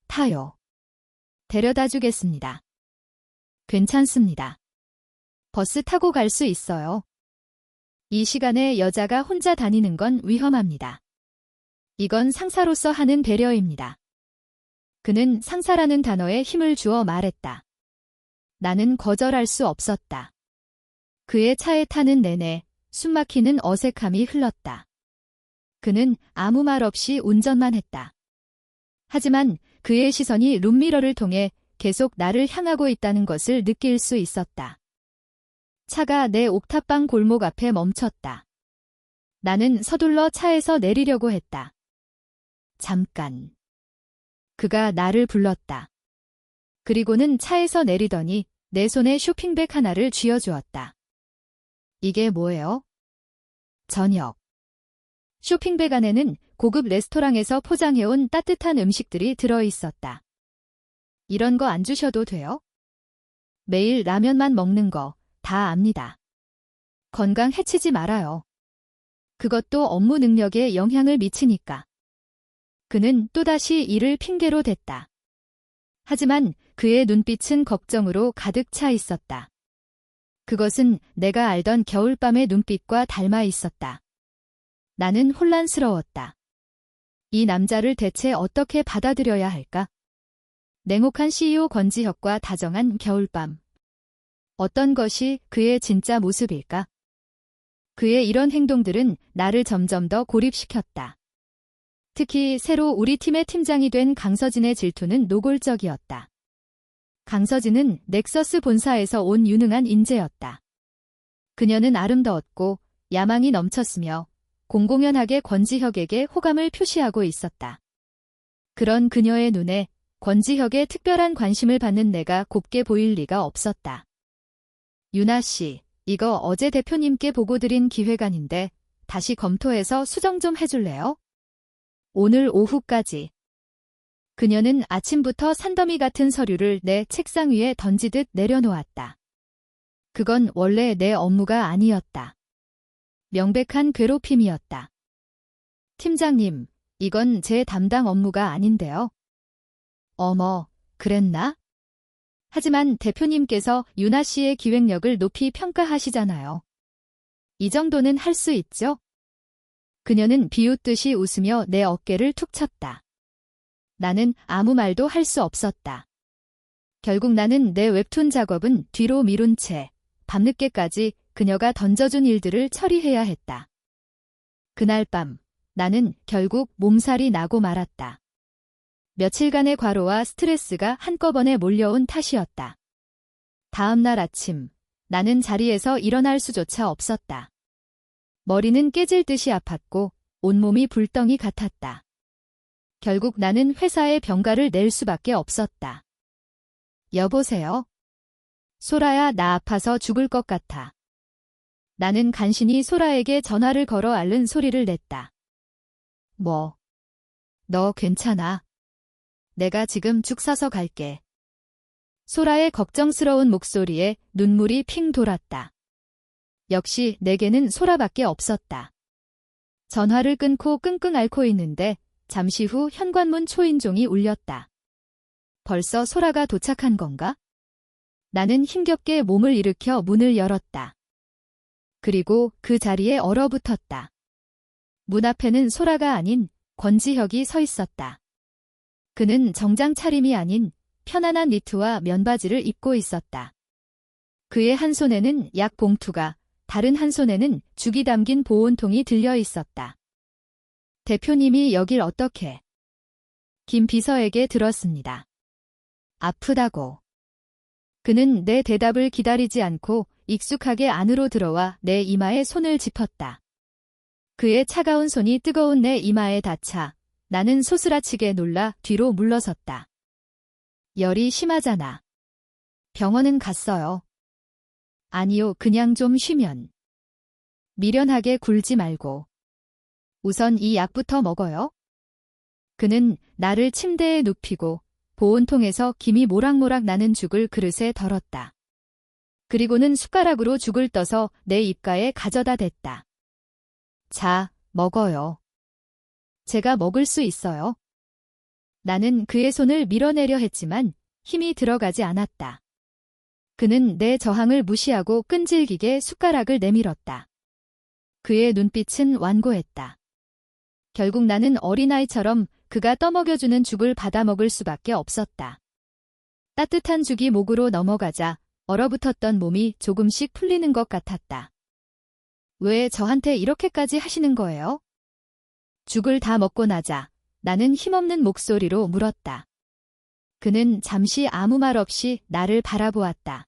타요. 데려다 주겠습니다. 괜찮습니다. 버스 타고 갈 수 있어요. 이 시간에 여자가 혼자 다니는 건 위험합니다. 이건 상사로서 하는 배려입니다. 그는 상사라는 단어에 힘을 주어 말했다. 나는 거절할 수 없었다. 그의 차에 타는 내내 숨막히는 어색함이 흘렀다. 그는 아무 말 없이 운전만 했다. 하지만 그의 시선이 룸미러를 통해 계속 나를 향하고 있다는 것을 느낄 수 있었다. 차가 내 옥탑방 골목 앞에 멈췄다. 나는 서둘러 차에서 내리려고 했다. 잠깐. 그가 나를 불렀다. 그리고는 차에서 내리더니 내 손에 쇼핑백 하나를 쥐어주었다. 이게 뭐예요? 저녁. 쇼핑백 안에는 고급 레스토랑에서 포장해온 따뜻한 음식들이 들어있었다. 이런 거 안 주셔도 돼요? 매일 라면만 먹는 거 다 압니다. 건강 해치지 말아요. 그것도 업무 능력에 영향을 미치니까. 그는 또다시 이를 핑계로 댔다. 하지만 그의 눈빛은 걱정으로 가득 차 있었다. 그것은 내가 알던 겨울밤의 눈빛과 닮아 있었다. 나는 혼란스러웠다. 이 남자를 대체 어떻게 받아들여야 할까? 냉혹한 CEO 권지혁과 다정한 겨울밤. 어떤 것이 그의 진짜 모습일까? 그의 이런 행동들은 나를 점점 더 고립시켰다. 특히 새로 우리 팀의 팀장이 된 강서진의 질투는 노골적이었다. 강서진은 넥서스 본사에서 온 유능한 인재였다. 그녀는 아름다웠고 야망이 넘쳤으며 공공연하게 권지혁에게 호감을 표시하고 있었다. 그런 그녀의 눈에 권지혁의 특별한 관심을 받는 내가 곱게 보일 리가 없었다. 유나 씨, 이거 어제 대표님께 보고 드린 기획안인데 다시 검토해서 수정 좀 해줄래요? 오늘 오후까지. 그녀는 아침부터 산더미 같은 서류를 내 책상 위에 던지듯 내려놓았다. 그건 원래 내 업무가 아니었다. 명백한 괴롭힘이었다. 팀장님, 이건 제 담당 업무가 아닌데요. 어머, 그랬나? 하지만 대표님께서 유나 씨의 기획력을 높이 평가하시잖아요. 이 정도는 할 수 있죠? 그녀는 비웃듯이 웃으며 내 어깨를 툭 쳤다. 나는 아무 말도 할 수 없었다. 결국 나는 내 웹툰 작업은 뒤로 미룬 채 밤늦게까지 그녀가 던져준 일들을 처리해야 했다. 그날 밤 나는 결국 몸살이 나고 말았다. 며칠간의 과로와 스트레스가 한꺼번에 몰려온 탓이었다. 다음 날 아침 나는 자리에서 일어날 수조차 없었다. 머리는 깨질 듯이 아팠고 온몸이 불덩이 같았다. 결국 나는 회사에 병가를 낼 수밖에 없었다. 여보세요? 소라야, 나 아파서 죽을 것 같아. 나는 간신히 소라에게 전화를 걸어 앓는 소리를 냈다. 뭐? 너 괜찮아? 내가 지금 죽 사서 갈게. 소라의 걱정스러운 목소리에 눈물이 핑 돌았다. 역시 내게는 소라밖에 없었다. 전화를 끊고 끙끙 앓고 있는데 잠시 후 현관문 초인종이 울렸다. 벌써 소라가 도착한 건가? 나는 힘겹게 몸을 일으켜 문을 열었다. 그리고 그 자리에 얼어붙었다. 문 앞에는 소라가 아닌 권지혁이 서 있었다. 그는 정장 차림이 아닌 편안한 니트와 면바지를 입고 있었다. 그의 한 손에는 약 봉투가, 다른 한 손에는 죽이 담긴 보온통이 들려 있었다. 대표님이 여길 어떻게? 김 비서에게 들었습니다. 아프다고. 그는 내 대답을 기다리지 않고 익숙하게 안으로 들어와 내 이마에 손을 짚었다. 그의 차가운 손이 뜨거운 내 이마에 닿자 나는 소스라치게 놀라 뒤로 물러섰다. 열이 심하잖아. 병원은 갔어요. 아니요, 그냥 좀 쉬면. 미련하게 굴지 말고. 우선 이 약부터 먹어요. 그는 나를 침대에 눕히고 보온통에서 김이 모락모락 나는 죽을 그릇에 덜었다. 그리고는 숟가락으로 죽을 떠서 내 입가에 가져다 댔다. 자, 먹어요. 제가 먹을 수 있어요. 나는 그의 손을 밀어내려 했지만 힘이 들어가지 않았다. 그는 내 저항을 무시하고 끈질기게 숟가락을 내밀었다. 그의 눈빛은 완고했다. 결국 나는 어린아이처럼 그가 떠먹여주는 죽을 받아먹을 수밖에 없었다. 따뜻한 죽이 목으로 넘어가자 얼어붙었던 몸이 조금씩 풀리는 것 같았다. 왜 저한테 이렇게까지 하시는 거예요? 죽을 다 먹고 나자 나는 힘없는 목소리로 물었다. 그는 잠시 아무 말 없이 나를 바라보았다.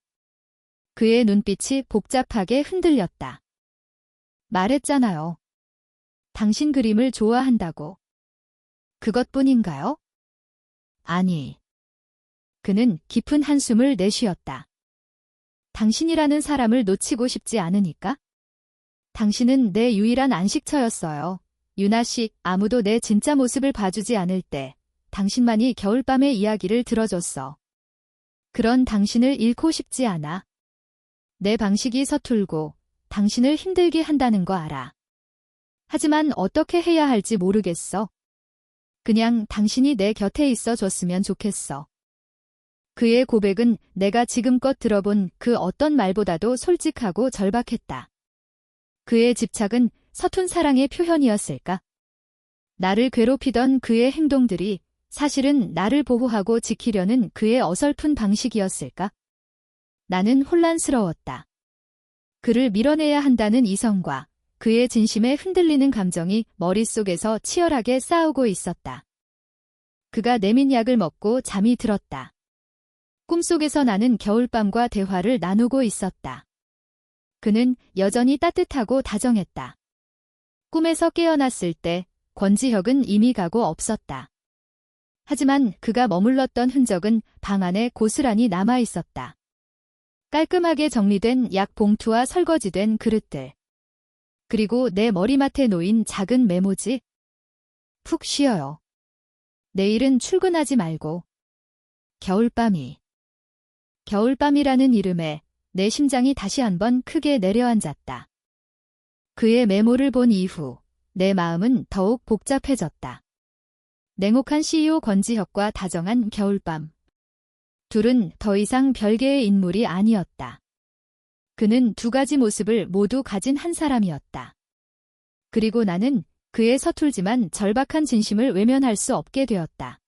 그의 눈빛이 복잡하게 흔들렸다. 말했잖아요. 당신 그림을 좋아한다고. 그것뿐인가요? 아니. 그는 깊은 한숨을 내쉬었다. 당신이라는 사람을 놓치고 싶지 않으니까? 당신은 내 유일한 안식처였어요. 유나 씨, 아무도 내 진짜 모습을 봐주지 않을 때 당신만이 겨울밤의 이야기를 들어줬어. 그런 당신을 잃고 싶지 않아. 내 방식이 서툴고 당신을 힘들게 한다는 거 알아. 하지만 어떻게 해야 할지 모르겠어. 그냥 당신이 내 곁에 있어 줬으면 좋겠어. 그의 고백은 내가 지금껏 들어본 그 어떤 말보다도 솔직하고 절박했다. 그의 집착은 서툰 사랑의 표현이었을까? 나를 괴롭히던 그의 행동들이 사실은 나를 보호하고 지키려는 그의 어설픈 방식이었을까? 나는 혼란스러웠다. 그를 밀어내야 한다는 이성과 그의 진심에 흔들리는 감정이 머릿속에서 치열하게 싸우고 있었다. 그가 내민 약을 먹고 잠이 들었다. 꿈속에서 나는 겨울밤과 대화를 나누고 있었다. 그는 여전히 따뜻하고 다정했다. 꿈에서 깨어났을 때 권지혁은 이미 가고 없었다. 하지만 그가 머물렀던 흔적은 방 안에 고스란히 남아 있었다. 깔끔하게 정리된 약 봉투와 설거지된 그릇들. 그리고 내 머리맡에 놓인 작은 메모지. 푹 쉬어요. 내일은 출근하지 말고. 겨울밤이. 겨울밤이라는 이름에 내 심장이 다시 한번 크게 내려앉았다. 그의 메모를 본 이후 내 마음은 더욱 복잡해졌다. 냉혹한 CEO 권지혁과 다정한 겨울밤. 둘은 더 이상 별개의 인물이 아니었다. 그는 두 가지 모습을 모두 가진 한 사람이었다. 그리고 나는 그의 서툴지만 절박한 진심을 외면할 수 없게 되었다.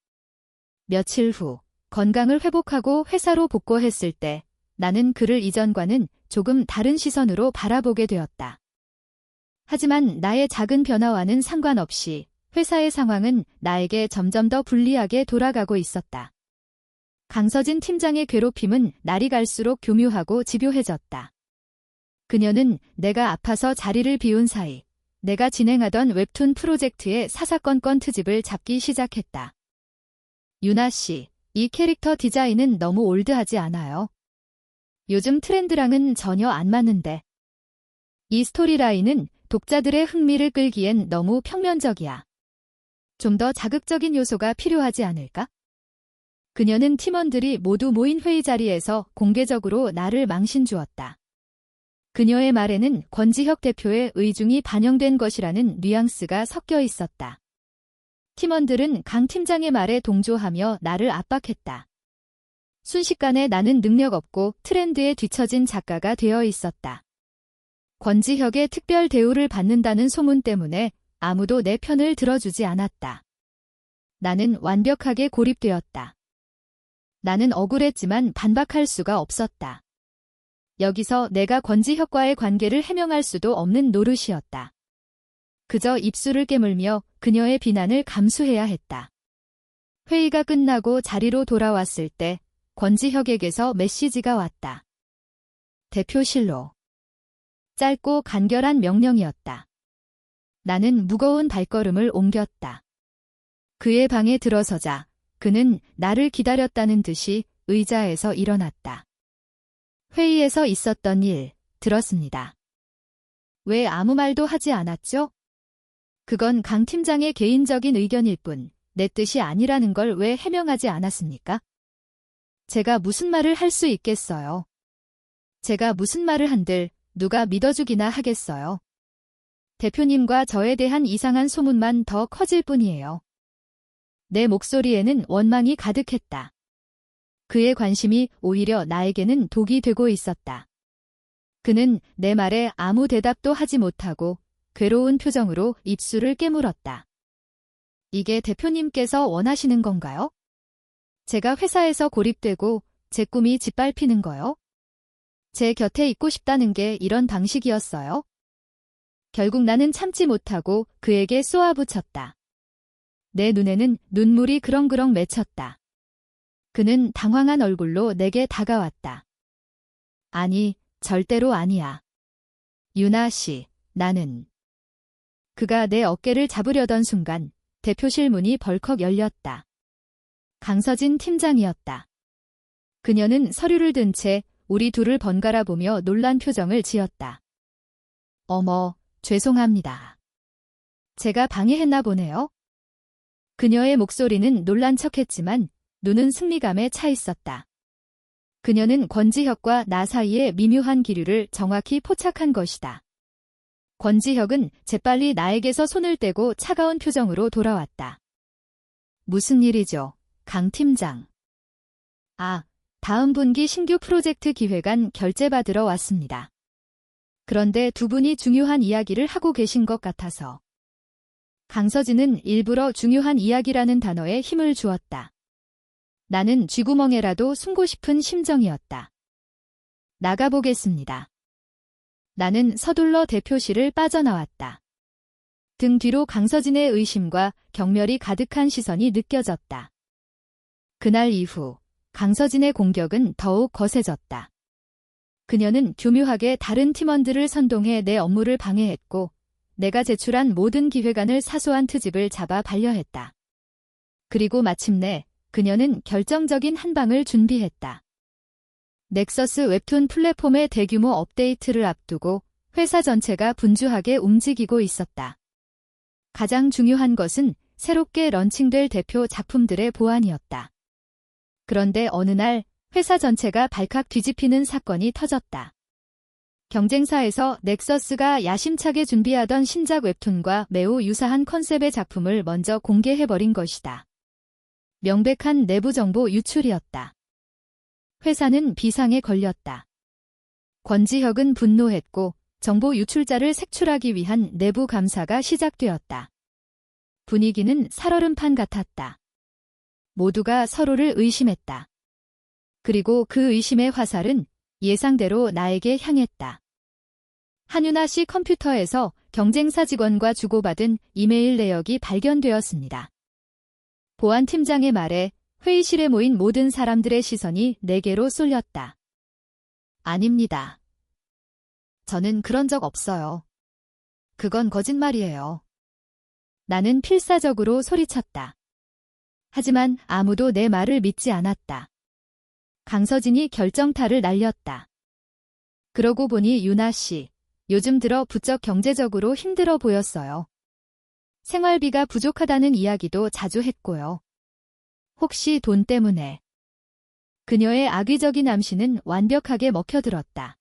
며칠 후 건강을 회복하고 회사로 복귀했을 때 나는 그를 이전과는 조금 다른 시선으로 바라보게 되었다. 하지만 나의 작은 변화와는 상관없이 회사의 상황은 나에게 점점 더 불리하게 돌아가고 있었다. 강서진 팀장의 괴롭힘은 날이 갈수록 교묘하고 집요해졌다. 그녀는 내가 아파서 자리를 비운 사이 내가 진행하던 웹툰 프로젝트의 사사건건 트집을 잡기 시작했다. 유나 씨, 이 캐릭터 디자인은 너무 올드하지 않아요? 요즘 트렌드랑은 전혀 안 맞는데. 이 스토리라인은 독자들의 흥미를 끌기엔 너무 평면적이야. 좀 더 자극적인 요소가 필요하지 않을까? 그녀는 팀원들이 모두 모인 회의 자리에서 공개적으로 나를 망신 주었다. 그녀의 말에는 권지혁 대표의 의중이 반영된 것이라는 뉘앙스가 섞여 있었다. 팀원들은 강 팀장의 말에 동조하며 나를 압박했다. 순식간에 나는 능력 없고 트렌드에 뒤처진 작가가 되어 있었다. 권지혁의 특별 대우를 받는다는 소문 때문에 아무도 내 편을 들어주지 않았다. 나는 완벽하게 고립되었다. 나는 억울했지만 반박할 수가 없었다. 여기서 내가 권지혁과의 관계를 해명할 수도 없는 노릇이었다. 그저 입술을 깨물며 그녀의 비난을 감수해야 했다. 회의가 끝나고 자리로 돌아왔을 때 권지혁에게서 메시지가 왔다. 대표실로. 짧고 간결한 명령이었다. 나는 무거운 발걸음을 옮겼다. 그의 방에 들어서자 그는 나를 기다렸다는 듯이 의자에서 일어났다. 회의에서 있었던 일 들었습니다. 왜 아무 말도 하지 않았죠? 그건 강 팀장의 개인적인 의견일 뿐 내 뜻이 아니라는 걸 왜 해명하지 않았습니까? 제가 무슨 말을 할 수 있겠어요? 제가 무슨 말을 한들 누가 믿어주기나 하겠어요? 대표님과 저에 대한 이상한 소문만 더 커질 뿐이에요. 내 목소리에는 원망이 가득했다. 그의 관심이 오히려 나에게는 독이 되고 있었다. 그는 내 말에 아무 대답도 하지 못하고 괴로운 표정으로 입술을 깨물었다. 이게 대표님께서 원하시는 건가요? 제가 회사에서 고립되고 제 꿈이 짓밟히는 거요? 제 곁에 있고 싶다는 게 이런 방식이었어요? 결국 나는 참지 못하고 그에게 쏘아붙였다. 내 눈에는 눈물이 그렁그렁 맺혔다. 그는 당황한 얼굴로 내게 다가왔다. 아니, 절대로 아니야. 유나 씨, 나는. 그가 내 어깨를 잡으려던 순간 대표실 문이 벌컥 열렸다. 강서진 팀장이었다. 그녀는 서류를 든 채 우리 둘을 번갈아 보며 놀란 표정을 지었다. 어머, 죄송합니다. 제가 방해했나 보네요. 그녀의 목소리는 놀란 척했지만 눈은 승리감에 차 있었다. 그녀는 권지혁과 나 사이의 미묘한 기류를 정확히 포착한 것이다. 권지혁은 재빨리 나에게서 손을 떼고 차가운 표정으로 돌아왔다. 무슨 일이죠, 강 팀장? 아, 다음 분기 신규 프로젝트 기획안 결제받으러 왔습니다. 그런데 두 분이 중요한 이야기를 하고 계신 것 같아서. 강서진은 일부러 중요한 이야기라는 단어에 힘을 주었다. 나는 쥐구멍에라도 숨고 싶은 심정이었다. 나가보겠습니다. 나는 서둘러 대표실을 빠져나왔다. 등 뒤로 강서진의 의심과 경멸이 가득한 시선이 느껴졌다. 그날 이후 강서진의 공격은 더욱 거세졌다. 그녀는 교묘하게 다른 팀원들을 선동해 내 업무를 방해했고 내가 제출한 모든 기획안을 사소한 트집을 잡아 반려했다. 그리고 마침내 그녀는 결정적인 한 방을 준비했다. 넥서스 웹툰 플랫폼의 대규모 업데이트를 앞두고 회사 전체가 분주하게 움직이고 있었다. 가장 중요한 것은 새롭게 런칭될 대표 작품들의 보안이었다. 그런데 어느 날 회사 전체가 발칵 뒤집히는 사건이 터졌다. 경쟁사에서 넥서스가 야심차게 준비하던 신작 웹툰과 매우 유사한 컨셉의 작품을 먼저 공개해버린 것이다. 명백한 내부 정보 유출이었다. 회사는 비상에 걸렸다. 권지혁은 분노했고 정보 유출자를 색출하기 위한 내부 감사가 시작되었다. 분위기는 살얼음판 같았다. 모두가 서로를 의심했다. 그리고 그 의심의 화살은 예상대로 나에게 향했다. 한윤아 씨 컴퓨터에서 경쟁사 직원과 주고받은 이메일 내역이 발견되었습니다. 보안팀장의 말에 회의실에 모인 모든 사람들의 시선이 내게로 쏠렸다. 아닙니다. 저는 그런 적 없어요. 그건 거짓말이에요. 나는 필사적으로 소리쳤다. 하지만 아무도 내 말을 믿지 않았다. 강서진이 결정타를 날렸다. 그러고 보니 윤아 씨, 요즘 들어 부쩍 경제적으로 힘들어 보였어요. 생활비가 부족하다는 이야기도 자주 했고요. 혹시 돈 때문에? 그녀의 악의적인 암시는 완벽하게 먹혀들었다.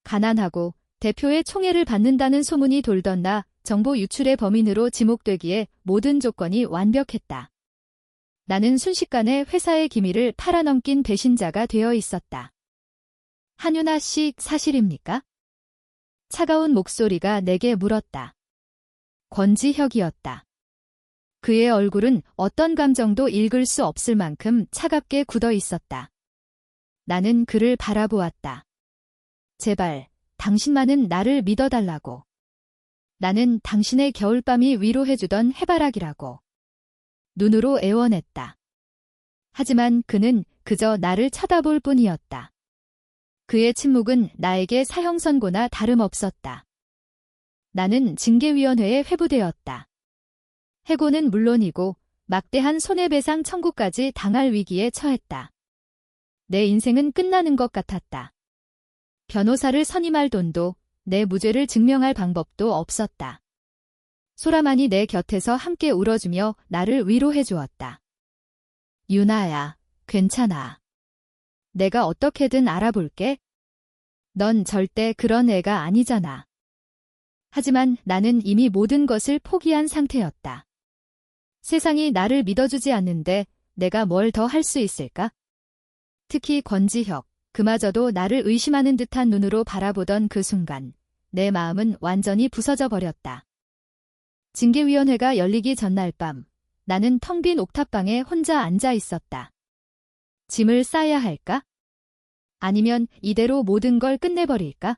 가난하고 대표의 총애를 받는다는 소문이 돌던 나 정보 유출의 범인으로 지목되기에 모든 조건이 완벽했다. 나는 순식간에 회사의 기밀을 팔아넘긴 배신자가 되어 있었다. 한윤아 씨 사실입니까? 차가운 목소리가 내게 물었다. 권지혁이었다. 그의 얼굴은 어떤 감정도 읽을 수 없을 만큼 차갑게 굳어 있었다. 나는 그를 바라보았다. 제발, 당신만은 나를 믿어달라고. 나는 당신의 겨울밤이 위로해주던 해바라기라고. 눈으로 애원했다. 하지만 그는 그저 나를 쳐다볼 뿐이었다. 그의 침묵은 나에게 사형 선고나 다름없었다. 나는 징계위원회에 회부되었다. 해고는 물론이고 막대한 손해배상 청구까지 당할 위기에 처했다. 내 인생은 끝나는 것 같았다. 변호사를 선임할 돈도 내 무죄를 증명할 방법도 없었다. 소라만이 내 곁에서 함께 울어주며 나를 위로해 주었다. 윤아야, 괜찮아. 내가 어떻게든 알아볼게. 넌 절대 그런 애가 아니잖아. 하지만 나는 이미 모든 것을 포기한 상태였다. 세상이 나를 믿어주지 않는데 내가 뭘 더 할 수 있을까? 특히 권지혁, 그마저도 나를 의심하는 듯한 눈으로 바라보던 그 순간, 내 마음은 완전히 부서져 버렸다. 징계위원회가 열리기 전날 밤, 나는 텅 빈 옥탑방에 혼자 앉아 있었다. 짐을 싸야 할까? 아니면 이대로 모든 걸 끝내버릴까?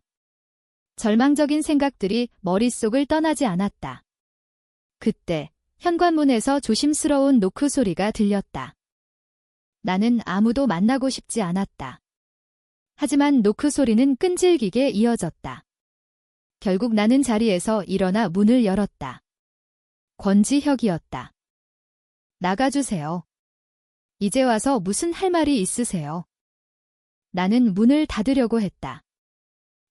절망적인 생각들이 머릿속을 떠나지 않았다. 그때 현관문에서 조심스러운 노크 소리가 들렸다. 나는 아무도 만나고 싶지 않았다. 하지만 노크 소리는 끈질기게 이어졌다. 결국 나는 자리에서 일어나 문을 열었다. 권지혁이었다. 나가주세요. 이제 와서 무슨 할 말이 있으세요? 나는 문을 닫으려고 했다.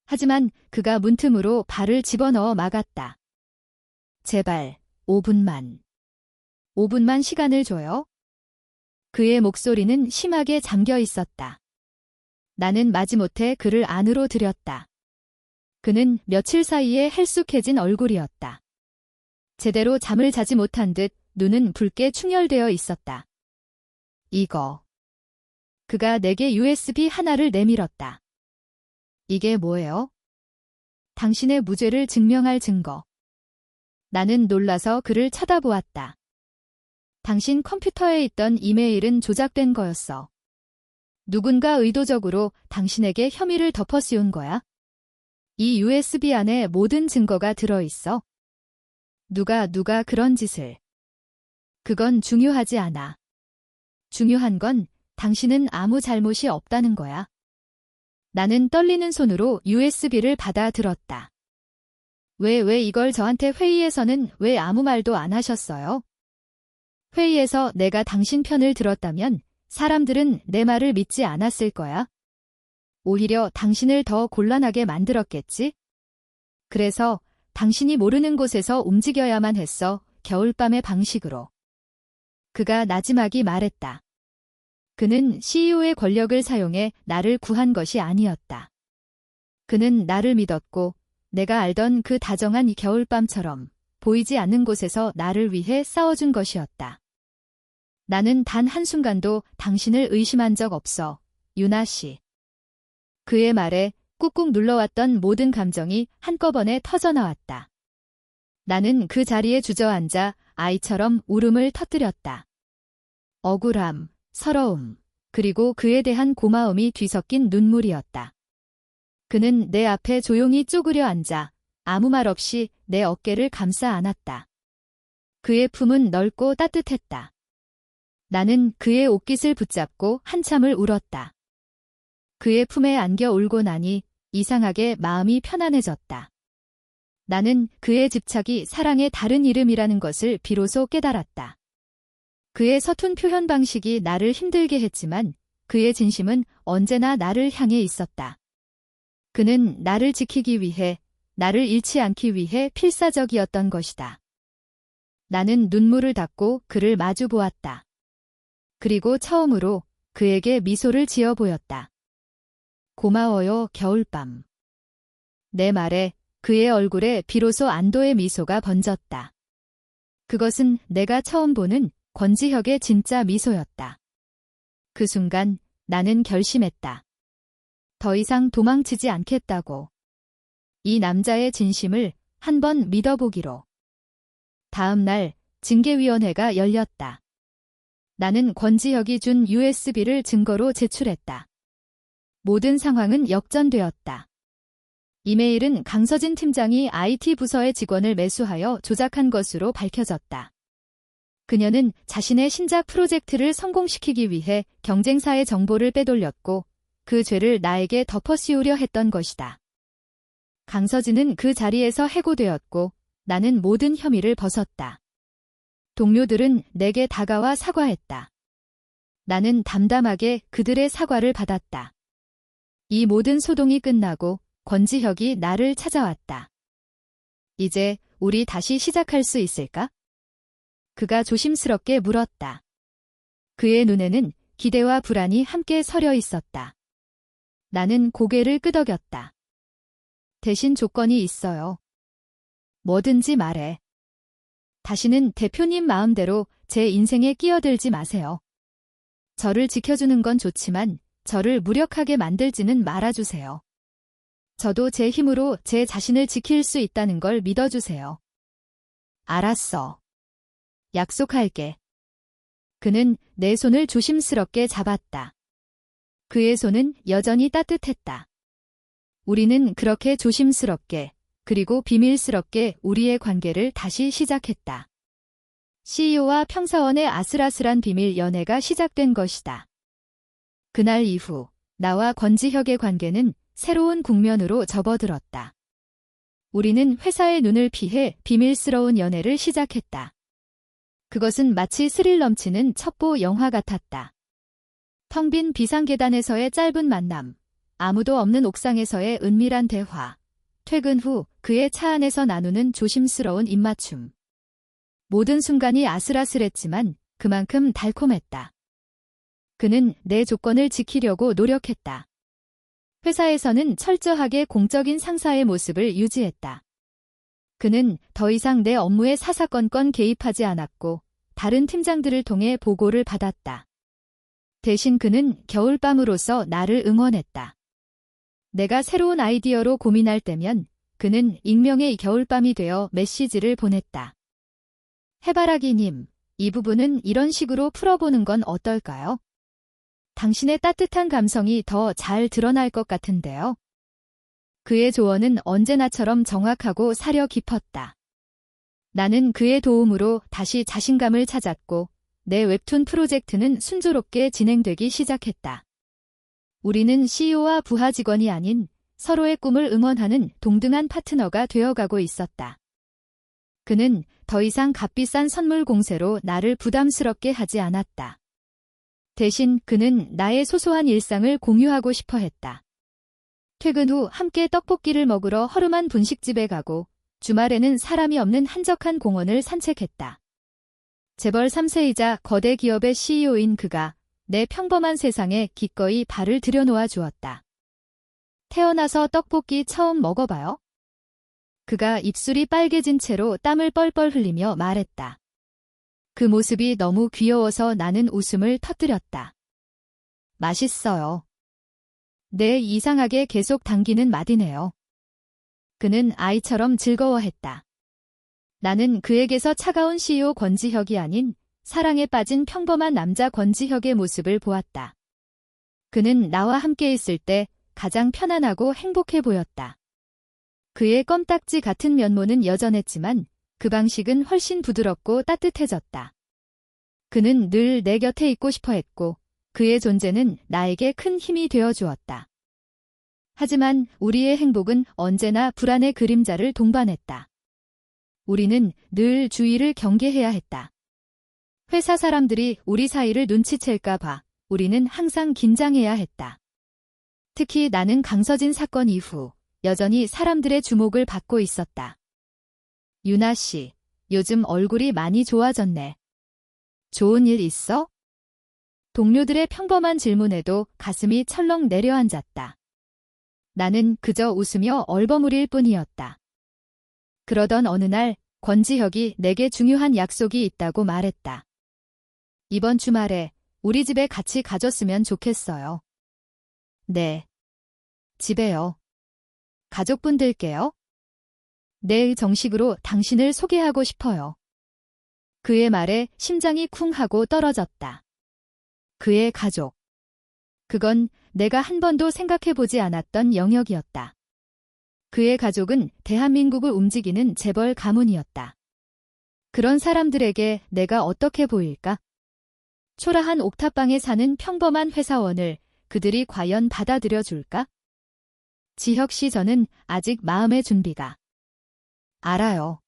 하지만 그가 문틈으로 발을 집어넣어 막았다. 제발, 5분만. 5분만 시간을 줘요. 그의 목소리는 심하게 잠겨 있었다. 나는 마지못해 그를 안으로 들였다. 그는 며칠 사이에 헬쑥해진 얼굴이었다. 제대로 잠을 자지 못한 듯 눈은 붉게 충혈되어 있었다. 이거. 그가 내게 USB 하나를 내밀었다. 이게 뭐예요? 당신의 무죄를 증명할 증거. 나는 놀라서 그를 쳐다보았다. 당신 컴퓨터에 있던 이메일은 조작된 거였어. 누군가 의도적으로 당신에게 혐의를 덮어 씌운 거야? 이 USB 안에 모든 증거가 들어있어. 누가 그런 짓을. 그건 중요하지 않아. 중요한 건 당신은 아무 잘못이 없다는 거야. 나는 떨리는 손으로 USB를 받아 들었다. 왜 이걸 저한테 회의에서는 왜 아무 말도 안 하셨어요? 회의에서 내가 당신 편을 들었다면 사람들은 내 말을 믿지 않았을 거야. 오히려 당신을 더 곤란하게 만들었겠지? 그래서 당신이 모르는 곳에서 움직여야만 했어, 겨울밤의 방식으로. 그가 나지막이 말했다. 그는 CEO의 권력을 사용해 나를 구한 것이 아니었다. 그는 나를 믿었고 내가 알던 그 다정한 겨울밤처럼 보이지 않는 곳에서 나를 위해 싸워준 것이었다. 나는 단 한순간도 당신을 의심한 적 없어, 유나 씨. 그의 말에 꾹꾹 눌러왔던 모든 감정이 한꺼번에 터져나왔다. 나는 그 자리에 주저앉아 아이처럼 울음을 터뜨렸다. 억울함, 서러움, 그리고 그에 대한 고마움이 뒤섞인 눈물이었다. 그는 내 앞에 조용히 쪼그려 앉아 아무 말 없이 내 어깨를 감싸 안았다. 그의 품은 넓고 따뜻했다. 나는 그의 옷깃을 붙잡고 한참을 울었다. 그의 품에 안겨 울고 나니 이상하게 마음이 편안해졌다. 나는 그의 집착이 사랑의 다른 이름이라는 것을 비로소 깨달았다. 그의 서툰 표현 방식이 나를 힘들게 했지만 그의 진심은 언제나 나를 향해 있었다. 그는 나를 지키기 위해, 나를 잃지 않기 위해 필사적이었던 것이다. 나는 눈물을 닦고 그를 마주 보았다. 그리고 처음으로 그에게 미소를 지어 보였다. 고마워요, 겨울밤. 내 말에 그의 얼굴에 비로소 안도의 미소가 번졌다. 그것은 내가 처음 보는 권지혁의 진짜 미소였다. 그 순간 나는 결심했다. 더 이상 도망치지 않겠다고. 이 남자의 진심을 한번 믿어보기로. 다음 날 징계위원회가 열렸다. 나는 권지혁이 준 USB를 증거로 제출했다. 모든 상황은 역전되었다. 이메일은 강서진 팀장이 IT 부서의 직원을 매수하여 조작한 것으로 밝혀졌다. 그녀는 자신의 신작 프로젝트를 성공시키기 위해 경쟁사의 정보를 빼돌렸고 그 죄를 나에게 덮어씌우려 했던 것이다. 강서진은 그 자리에서 해고되었고 나는 모든 혐의를 벗었다. 동료들은 내게 다가와 사과했다. 나는 담담하게 그들의 사과를 받았다. 이 모든 소동이 끝나고 권지혁이 나를 찾아왔다. 이제 우리 다시 시작할 수 있을까? 그가 조심스럽게 물었다. 그의 눈에는 기대와 불안이 함께 서려 있었다. 나는 고개를 끄덕였다. 대신 조건이 있어요. 뭐든지 말해. 다시는 대표님 마음대로 제 인생에 끼어들지 마세요. 저를 지켜주는 건 좋지만 저를 무력하게 만들지는 말아주세요. 저도 제 힘으로 제 자신을 지킬 수 있다는 걸 믿어주세요. 알았어. 약속할게. 그는 내 손을 조심스럽게 잡았다. 그의 손은 여전히 따뜻했다. 우리는 그렇게 조심스럽게 그리고 비밀스럽게 우리의 관계를 다시 시작했다. CEO와 평사원의 아슬아슬한 비밀 연애가 시작된 것이다. 그날 이후 나와 권지혁의 관계는 새로운 국면으로 접어들었다. 우리는 회사의 눈을 피해 비밀스러운 연애를 시작했다. 그것은 마치 스릴 넘치는 첩보 영화 같았다. 텅 빈 비상계단에서의 짧은 만남, 아무도 없는 옥상에서의 은밀한 대화, 퇴근 후 그의 차 안에서 나누는 조심스러운 입맞춤. 모든 순간이 아슬아슬했지만 그만큼 달콤했다. 그는 내 조건을 지키려고 노력했다. 회사에서는 철저하게 공적인 상사의 모습을 유지했다. 그는 더 이상 내 업무에 사사건건 개입하지 않았고 다른 팀장들을 통해 보고를 받았다. 대신 그는 겨울밤으로서 나를 응원했다. 내가 새로운 아이디어로 고민할 때면 그는 익명의 겨울밤이 되어 메시지를 보냈다. 해바라기님, 이 부분은 이런 식으로 풀어보는 건 어떨까요? 당신의 따뜻한 감성이 더 잘 드러날 것 같은데요. 그의 조언은 언제나처럼 정확하고 사려 깊었다. 나는 그의 도움으로 다시 자신감을 찾았고 내 웹툰 프로젝트는 순조롭게 진행되기 시작했다. 우리는 CEO와 부하 직원이 아닌 서로의 꿈을 응원하는 동등한 파트너가 되어가고 있었다. 그는 더 이상 값비싼 선물 공세로 나를 부담스럽게 하지 않았다. 대신 그는 나의 소소한 일상을 공유하고 싶어 했다. 퇴근 후 함께 떡볶이를 먹으러 허름한 분식집에 가고 주말에는 사람이 없는 한적한 공원을 산책했다. 재벌 3세이자 거대 기업의 CEO인 그가 내 평범한 세상에 기꺼이 발을 들여놓아 주었다. 태어나서 떡볶이 처음 먹어봐요? 그가 입술이 빨개진 채로 땀을 뻘뻘 흘리며 말했다. 그 모습이 너무 귀여워서 나는 웃음을 터뜨렸다. 맛있어요. 네, 이상하게 계속 당기는 맛이네요. 그는 아이처럼 즐거워했다. 나는 그에게서 차가운 CEO 권지혁이 아닌 사랑에 빠진 평범한 남자 권지혁의 모습을 보았다. 그는 나와 함께 있을 때 가장 편안하고 행복해 보였다. 그의 껌딱지 같은 면모는 여전했지만 그 방식은 훨씬 부드럽고 따뜻해졌다. 그는 늘 내 곁에 있고 싶어 했고 그의 존재는 나에게 큰 힘이 되어 주었다. 하지만 우리의 행복은 언제나 불안의 그림자를 동반했다. 우리는 늘 주의를 경계해야 했다. 회사 사람들이 우리 사이를 눈치챌까 봐 우리는 항상 긴장해야 했다. 특히 나는 강서진 사건 이후 여전히 사람들의 주목을 받고 있었다. 유나 씨, 요즘 얼굴이 많이 좋아졌네. 좋은 일 있어? 동료들의 평범한 질문에도 가슴이 철렁 내려앉았다. 나는 그저 웃으며 얼버무릴 뿐이었다. 그러던 어느 날 권지혁이 내게 중요한 약속이 있다고 말했다. 이번 주말에 우리 집에 같이 가줬으면 좋겠어요. 네. 집에요. 가족분들께요? 내일 정식으로 당신을 소개하고 싶어요. 그의 말에 심장이 쿵 하고 떨어졌다. 그의 가족. 그건 내가 한 번도 생각해보지 않았던 영역이었다. 그의 가족은 대한민국을 움직이는 재벌 가문이었다. 그런 사람들에게 내가 어떻게 보일까? 초라한 옥탑방에 사는 평범한 회사원을 그들이 과연 받아들여 줄까? 지혁 씨, 저는 아직 마음의 준비가. 알아요.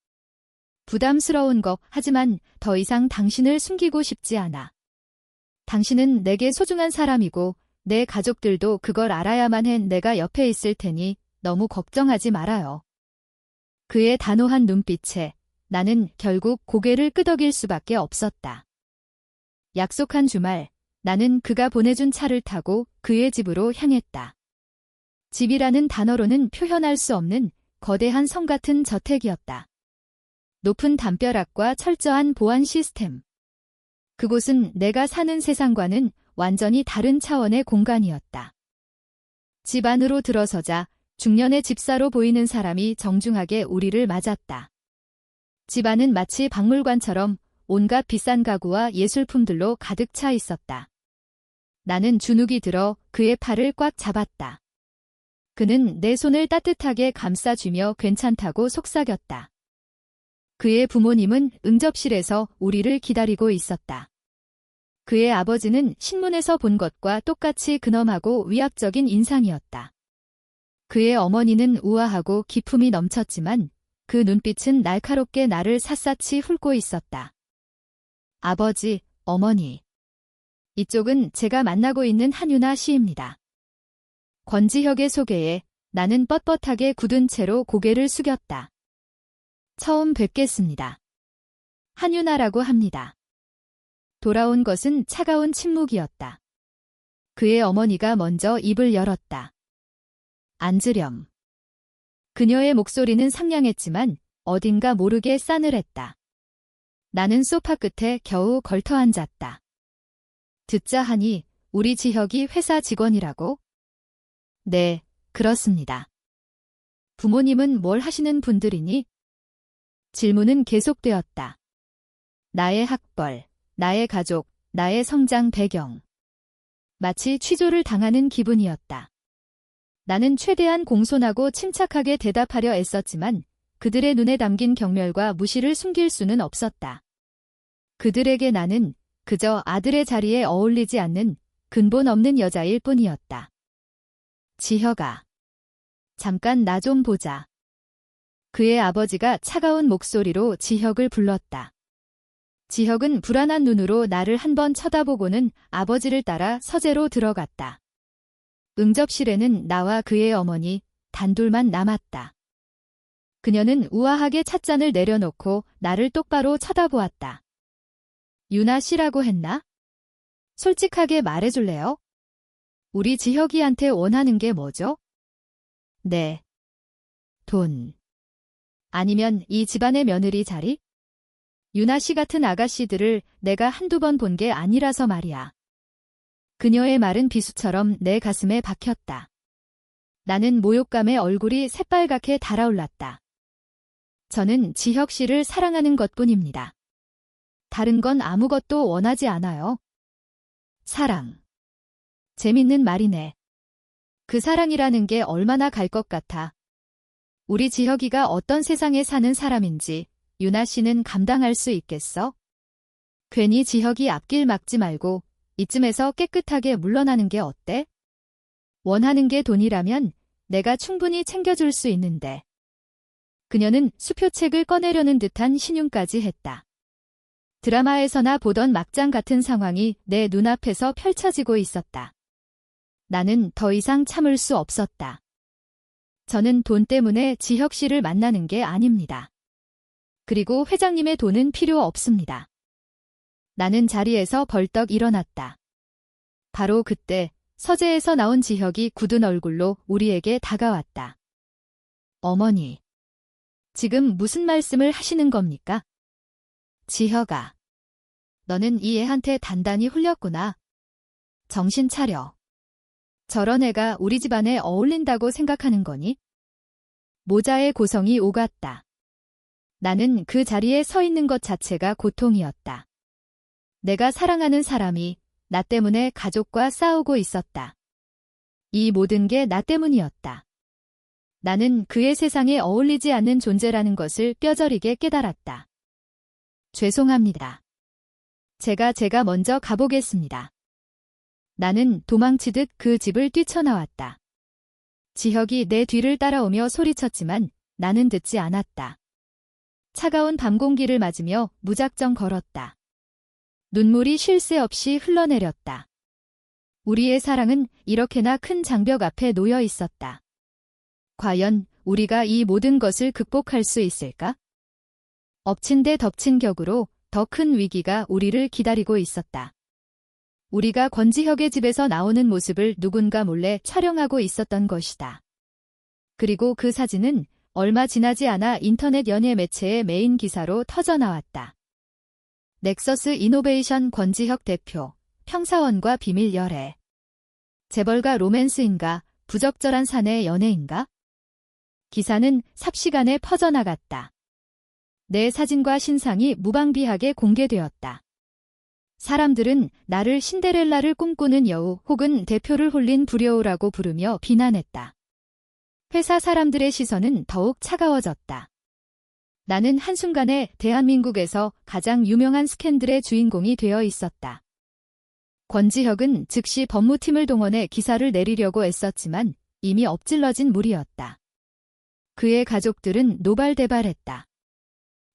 부담스러운 거, 하지만 더 이상 당신을 숨기고 싶지 않아. 당신은 내게 소중한 사람이고 내 가족들도 그걸 알아야만 해. 내가 옆에 있을 테니 너무 걱정하지 말아요. 그의 단호한 눈빛에 나는 결국 고개를 끄덕일 수밖에 없었다. 약속한 주말, 나는 그가 보내준 차를 타고 그의 집으로 향했다. 집이라는 단어로는 표현할 수 없는 거대한 성 같은 저택이었다. 높은 담벼락과 철저한 보안 시스템. 그곳은 내가 사는 세상과는 완전히 다른 차원의 공간이었다. 집 안으로 들어서자 중년의 집사로 보이는 사람이 정중하게 우리를 맞았다. 집 안은 마치 박물관처럼 온갖 비싼 가구와 예술품들로 가득 차 있었다. 나는 주눅이 들어 그의 팔을 꽉 잡았다. 그는 내 손을 따뜻하게 감싸주며 괜찮다고 속삭였다. 그의 부모님은 응접실에서 우리를 기다리고 있었다. 그의 아버지는 신문에서 본 것과 똑같이 근엄하고 위압적인 인상이었다. 그의 어머니는 우아하고 기품이 넘쳤지만 그 눈빛은 날카롭게 나를 샅샅이 훑고 있었다. 아버지, 어머니. 이쪽은 제가 만나고 있는 한유나 씨입니다. 권지혁의 소개에 나는 뻣뻣하게 굳은 채로 고개를 숙였다. 처음 뵙겠습니다. 한유나라고 합니다. 돌아온 것은 차가운 침묵이었다. 그의 어머니가 먼저 입을 열었다. 앉으렴. 그녀의 목소리는 상냥했지만 어딘가 모르게 싸늘했다. 나는 소파 끝에 겨우 걸터 앉았다. 듣자 하니 우리 지혁이 회사 직원이라고? 네, 그렇습니다. 부모님은 뭘 하시는 분들이니? 질문은 계속되었다. 나의 학벌, 나의 가족, 나의 성장 배경. 마치 취조를 당하는 기분이었다. 나는 최대한 공손하고 침착하게 대답하려 애썼지만 그들의 눈에 담긴 경멸과 무시를 숨길 수는 없었다. 그들에게 나는 그저 아들의 자리에 어울리지 않는 근본 없는 여자일 뿐이었다. 지혁아. 잠깐 나 좀 보자. 그의 아버지가 차가운 목소리로 지혁을 불렀다. 지혁은 불안한 눈으로 나를 한번 쳐다보고는 아버지를 따라 서재로 들어갔다. 응접실에는 나와 그의 어머니 단둘만 남았다. 그녀는 우아하게 찻잔을 내려놓고 나를 똑바로 쳐다보았다. 유나 씨라고 했나? 솔직하게 말해줄래요? 우리 지혁이한테 원하는 게 뭐죠? 네. 돈. 아니면 이 집안의 며느리 자리? 유나 씨 같은 아가씨들을 내가 한두 번 본 게 아니라서 말이야. 그녀의 말은 비수처럼 내 가슴에 박혔다. 나는 모욕감에 얼굴이 새빨갛게 달아올랐다. 저는 지혁 씨를 사랑하는 것뿐입니다. 다른 건 아무것도 원하지 않아요. 사랑. 재밌는 말이네. 그 사랑이라는 게 얼마나 갈 것 같아. 우리 지혁이가 어떤 세상에 사는 사람인지 유나 씨는 감당할 수 있겠어? 괜히 지혁이 앞길 막지 말고 이쯤에서 깨끗하게 물러나는 게 어때? 원하는 게 돈이라면 내가 충분히 챙겨줄 수 있는데. 그녀는 수표책을 꺼내려는 듯한 신용까지 했다. 드라마에서나 보던 막장 같은 상황이 내 눈앞에서 펼쳐지고 있었다. 나는 더 이상 참을 수 없었다. 저는 돈 때문에 지혁 씨를 만나는 게 아닙니다. 그리고 회장님의 돈은 필요 없습니다. 나는 자리에서 벌떡 일어났다. 바로 그때 서재에서 나온 지혁이 굳은 얼굴로 우리에게 다가왔다. 어머니, 지금 무슨 말씀을 하시는 겁니까? 지혁아, 너는 이 애한테 단단히 홀렸구나. 정신 차려. 저런 애가 우리 집안에 어울린다고 생각하는 거니? 모자의 고성이 오갔다. 나는 그 자리에 서 있는 것 자체가 고통이었다. 내가 사랑하는 사람이 나 때문에 가족과 싸우고 있었다. 이 모든 게 나 때문이었다. 나는 그의 세상에 어울리지 않는 존재라는 것을 뼈저리게 깨달았다. 죄송합니다. 제가 먼저 가보겠습니다. 나는 도망치듯 그 집을 뛰쳐나왔다. 지혁이 내 뒤를 따라오며 소리쳤지만 나는 듣지 않았다. 차가운 밤 공기를 맞으며 무작정 걸었다. 눈물이 쉴 새 없이 흘러내렸다. 우리의 사랑은 이렇게나 큰 장벽 앞에 놓여 있었다. 과연 우리가 이 모든 것을 극복할 수 있을까? 엎친 데 덮친 격으로 더 큰 위기가 우리를 기다리고 있었다. 우리가 권지혁의 집에서 나오는 모습을 누군가 몰래 촬영하고 있었던 것이다. 그리고 그 사진은 얼마 지나지 않아 인터넷 연예 매체의 메인 기사로 터져나왔다. 넥서스 이노베이션 권지혁 대표, 평사원과 비밀 열애. 재벌가 로맨스인가, 부적절한 사내 연애인가? 기사는 삽시간에 퍼져나갔다. 내 사진과 신상이 무방비하게 공개되었다. 사람들은 나를 신데렐라를 꿈꾸는 여우 혹은 대표를 홀린 불효우라고 부르며 비난했다. 회사 사람들의 시선은 더욱 차가워졌다. 나는 한순간에 대한민국에서 가장 유명한 스캔들의 주인공이 되어 있었다. 권지혁은 즉시 법무팀을 동원해 기사를 내리려고 애썼지만 이미 엎질러진 물이었다. 그의 가족들은 노발대발했다.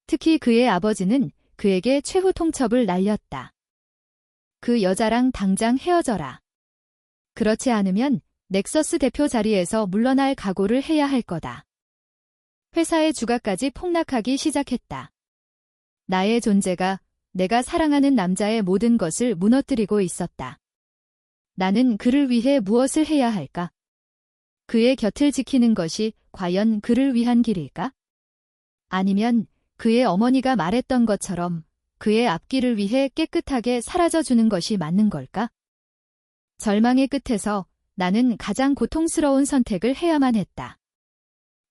특히 그의 아버지는 그에게 최후 통첩을 날렸다. 그 여자랑 당장 헤어져라. 그렇지 않으면 넥서스 대표 자리에서 물러날 각오를 해야 할 거다. 회사의 주가까지 폭락하기 시작했다. 나의 존재가 내가 사랑하는 남자의 모든 것을 무너뜨리고 있었다. 나는 그를 위해 무엇을 해야 할까? 그의 곁을 지키는 것이 과연 그를 위한 길일까? 아니면 그의 어머니가 말했던 것처럼 그의 앞길을 위해 깨끗하게 사라져주는 것이 맞는 걸까? 절망의 끝에서 나는 가장 고통스러운 선택을 해야만 했다.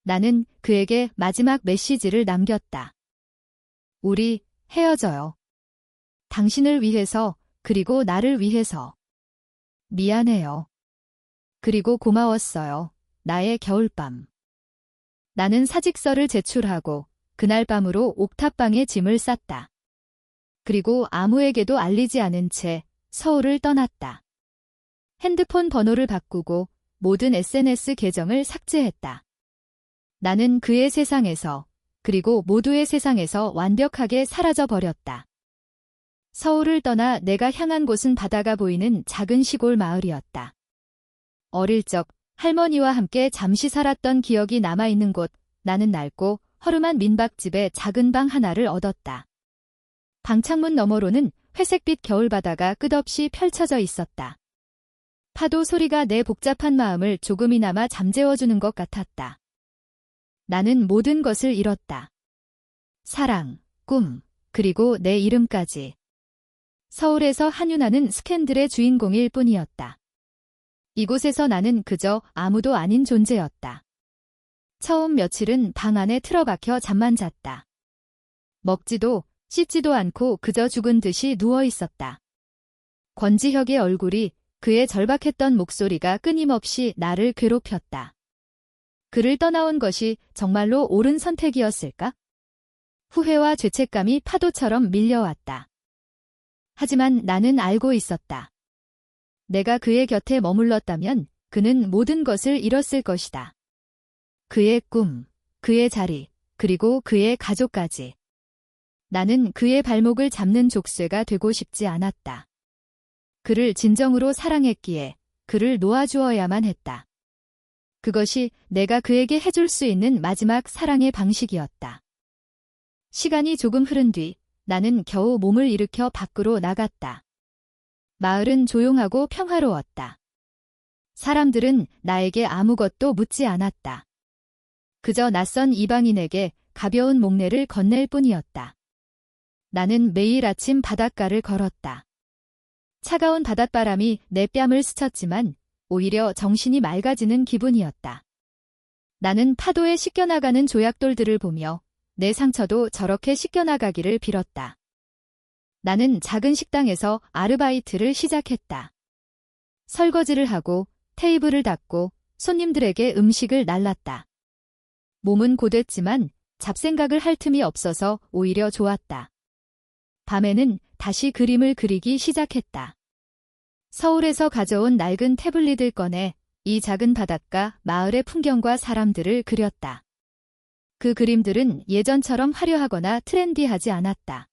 나는 그에게 마지막 메시지를 남겼다. 우리 헤어져요. 당신을 위해서, 그리고 나를 위해서. 미안해요. 그리고 고마웠어요. 나의 겨울밤. 나는 사직서를 제출하고 그날 밤으로 옥탑방에 짐을 쌌다. 그리고 아무에게도 알리지 않은 채 서울을 떠났다. 핸드폰 번호를 바꾸고 모든 SNS 계정을 삭제했다. 나는 그의 세상에서, 그리고 모두의 세상에서 완벽하게 사라져 버렸다. 서울을 떠나 내가 향한 곳은 바다가 보이는 작은 시골 마을이었다. 어릴 적 할머니와 함께 잠시 살았던 기억이 남아있는 곳, 나는 낡고 허름한 민박집에 작은 방 하나를 얻었다. 방창문 너머로는 회색빛 겨울바다가 끝없이 펼쳐져 있었다. 파도 소리가 내 복잡한 마음을 조금이나마 잠재워주는 것 같았다. 나는 모든 것을 잃었다. 사랑, 꿈, 그리고 내 이름까지. 서울에서 한윤아는 스캔들의 주인공일 뿐이었다. 이곳에서 나는 그저 아무도 아닌 존재였다. 처음 며칠은 방 안에 틀어박혀 잠만 잤다. 먹지도 씻지도 않고 그저 죽은 듯이 누워 있었다. 권지혁의 얼굴이, 그의 절박했던 목소리가 끊임없이 나를 괴롭혔다. 그를 떠나온 것이 정말로 옳은 선택이었을까? 후회와 죄책감이 파도처럼 밀려왔다. 하지만 나는 알고 있었다. 내가 그의 곁에 머물렀다면 그는 모든 것을 잃었을 것이다. 그의 꿈, 그의 자리, 그리고 그의 가족까지. 나는 그의 발목을 잡는 족쇄가 되고 싶지 않았다. 그를 진정으로 사랑했기에 그를 놓아주어야만 했다. 그것이 내가 그에게 해줄 수 있는 마지막 사랑의 방식이었다. 시간이 조금 흐른 뒤 나는 겨우 몸을 일으켜 밖으로 나갔다. 마을은 조용하고 평화로웠다. 사람들은 나에게 아무것도 묻지 않았다. 그저 낯선 이방인에게 가벼운 목례를 건넬 뿐이었다. 나는 매일 아침 바닷가를 걸었다. 차가운 바닷바람이 내 뺨을 스쳤지만 오히려 정신이 맑아지는 기분이었다. 나는 파도에 씻겨나가는 조약돌들을 보며 내 상처도 저렇게 씻겨나가기를 빌었다. 나는 작은 식당에서 아르바이트를 시작했다. 설거지를 하고 테이블을 닦고 손님들에게 음식을 날랐다. 몸은 고됐지만 잡생각을 할 틈이 없어서 오히려 좋았다. 밤에는 다시 그림을 그리기 시작했다. 서울에서 가져온 낡은 태블릿을 꺼내 이 작은 바닷가 마을의 풍경과 사람들을 그렸다. 그 그림들은 예전처럼 화려하거나 트렌디하지 않았다.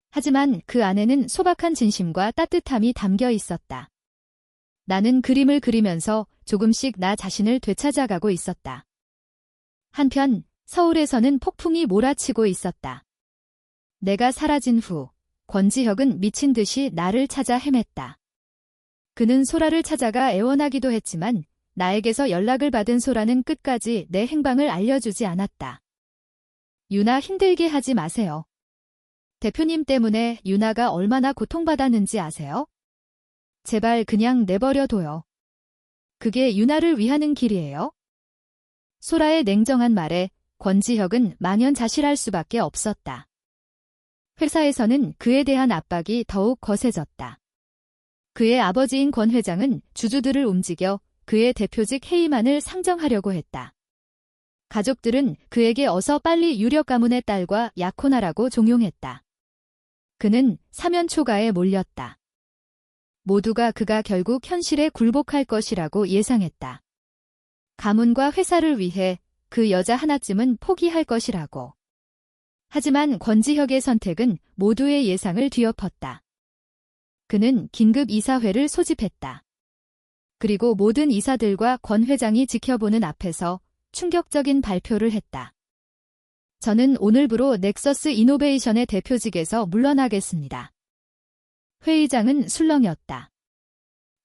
하지만 그 안에는 소박한 진심과 따뜻함이 담겨 있었다. 나는 그림을 그리면서 조금씩 나 자신을 되찾아가고 있었다. 한편 서울에서는 폭풍이 몰아치고 있었다. 내가 사라진 후 권지혁은 미친 듯이 나를 찾아 헤맸다. 그는 소라를 찾아가 애원하기도 했지만 나에게서 연락을 받은 소라는 끝까지 내 행방을 알려주지 않았다. 유나 힘들게 하지 마세요. 대표님 때문에 유나가 얼마나 고통받았는지 아세요? 제발 그냥 내버려둬요. 그게 유나를 위하는 길이에요? 소라의 냉정한 말에 권지혁은 망연자실할 수밖에 없었다. 회사에서는 그에 대한 압박이 더욱 거세졌다. 그의 아버지인 권 회장은 주주들을 움직여 그의 대표직 해임안을 상정하려고 했다. 가족들은 그에게 어서 빨리 유력 가문의 딸과 약혼하라고 종용했다. 그는 사면 초가에 몰렸다. 모두가 그가 결국 현실에 굴복할 것이라고 예상했다. 가문과 회사를 위해 그 여자 하나쯤은 포기할 것이라고. 하지만 권지혁의 선택은 모두의 예상을 뒤엎었다. 그는 긴급 이사회를 소집했다. 그리고 모든 이사들과 권 회장이 지켜보는 앞에서 충격적인 발표를 했다. 저는 오늘부로 넥서스 이노베이션의 대표직에서 물러나겠습니다. 회의장은 술렁였다.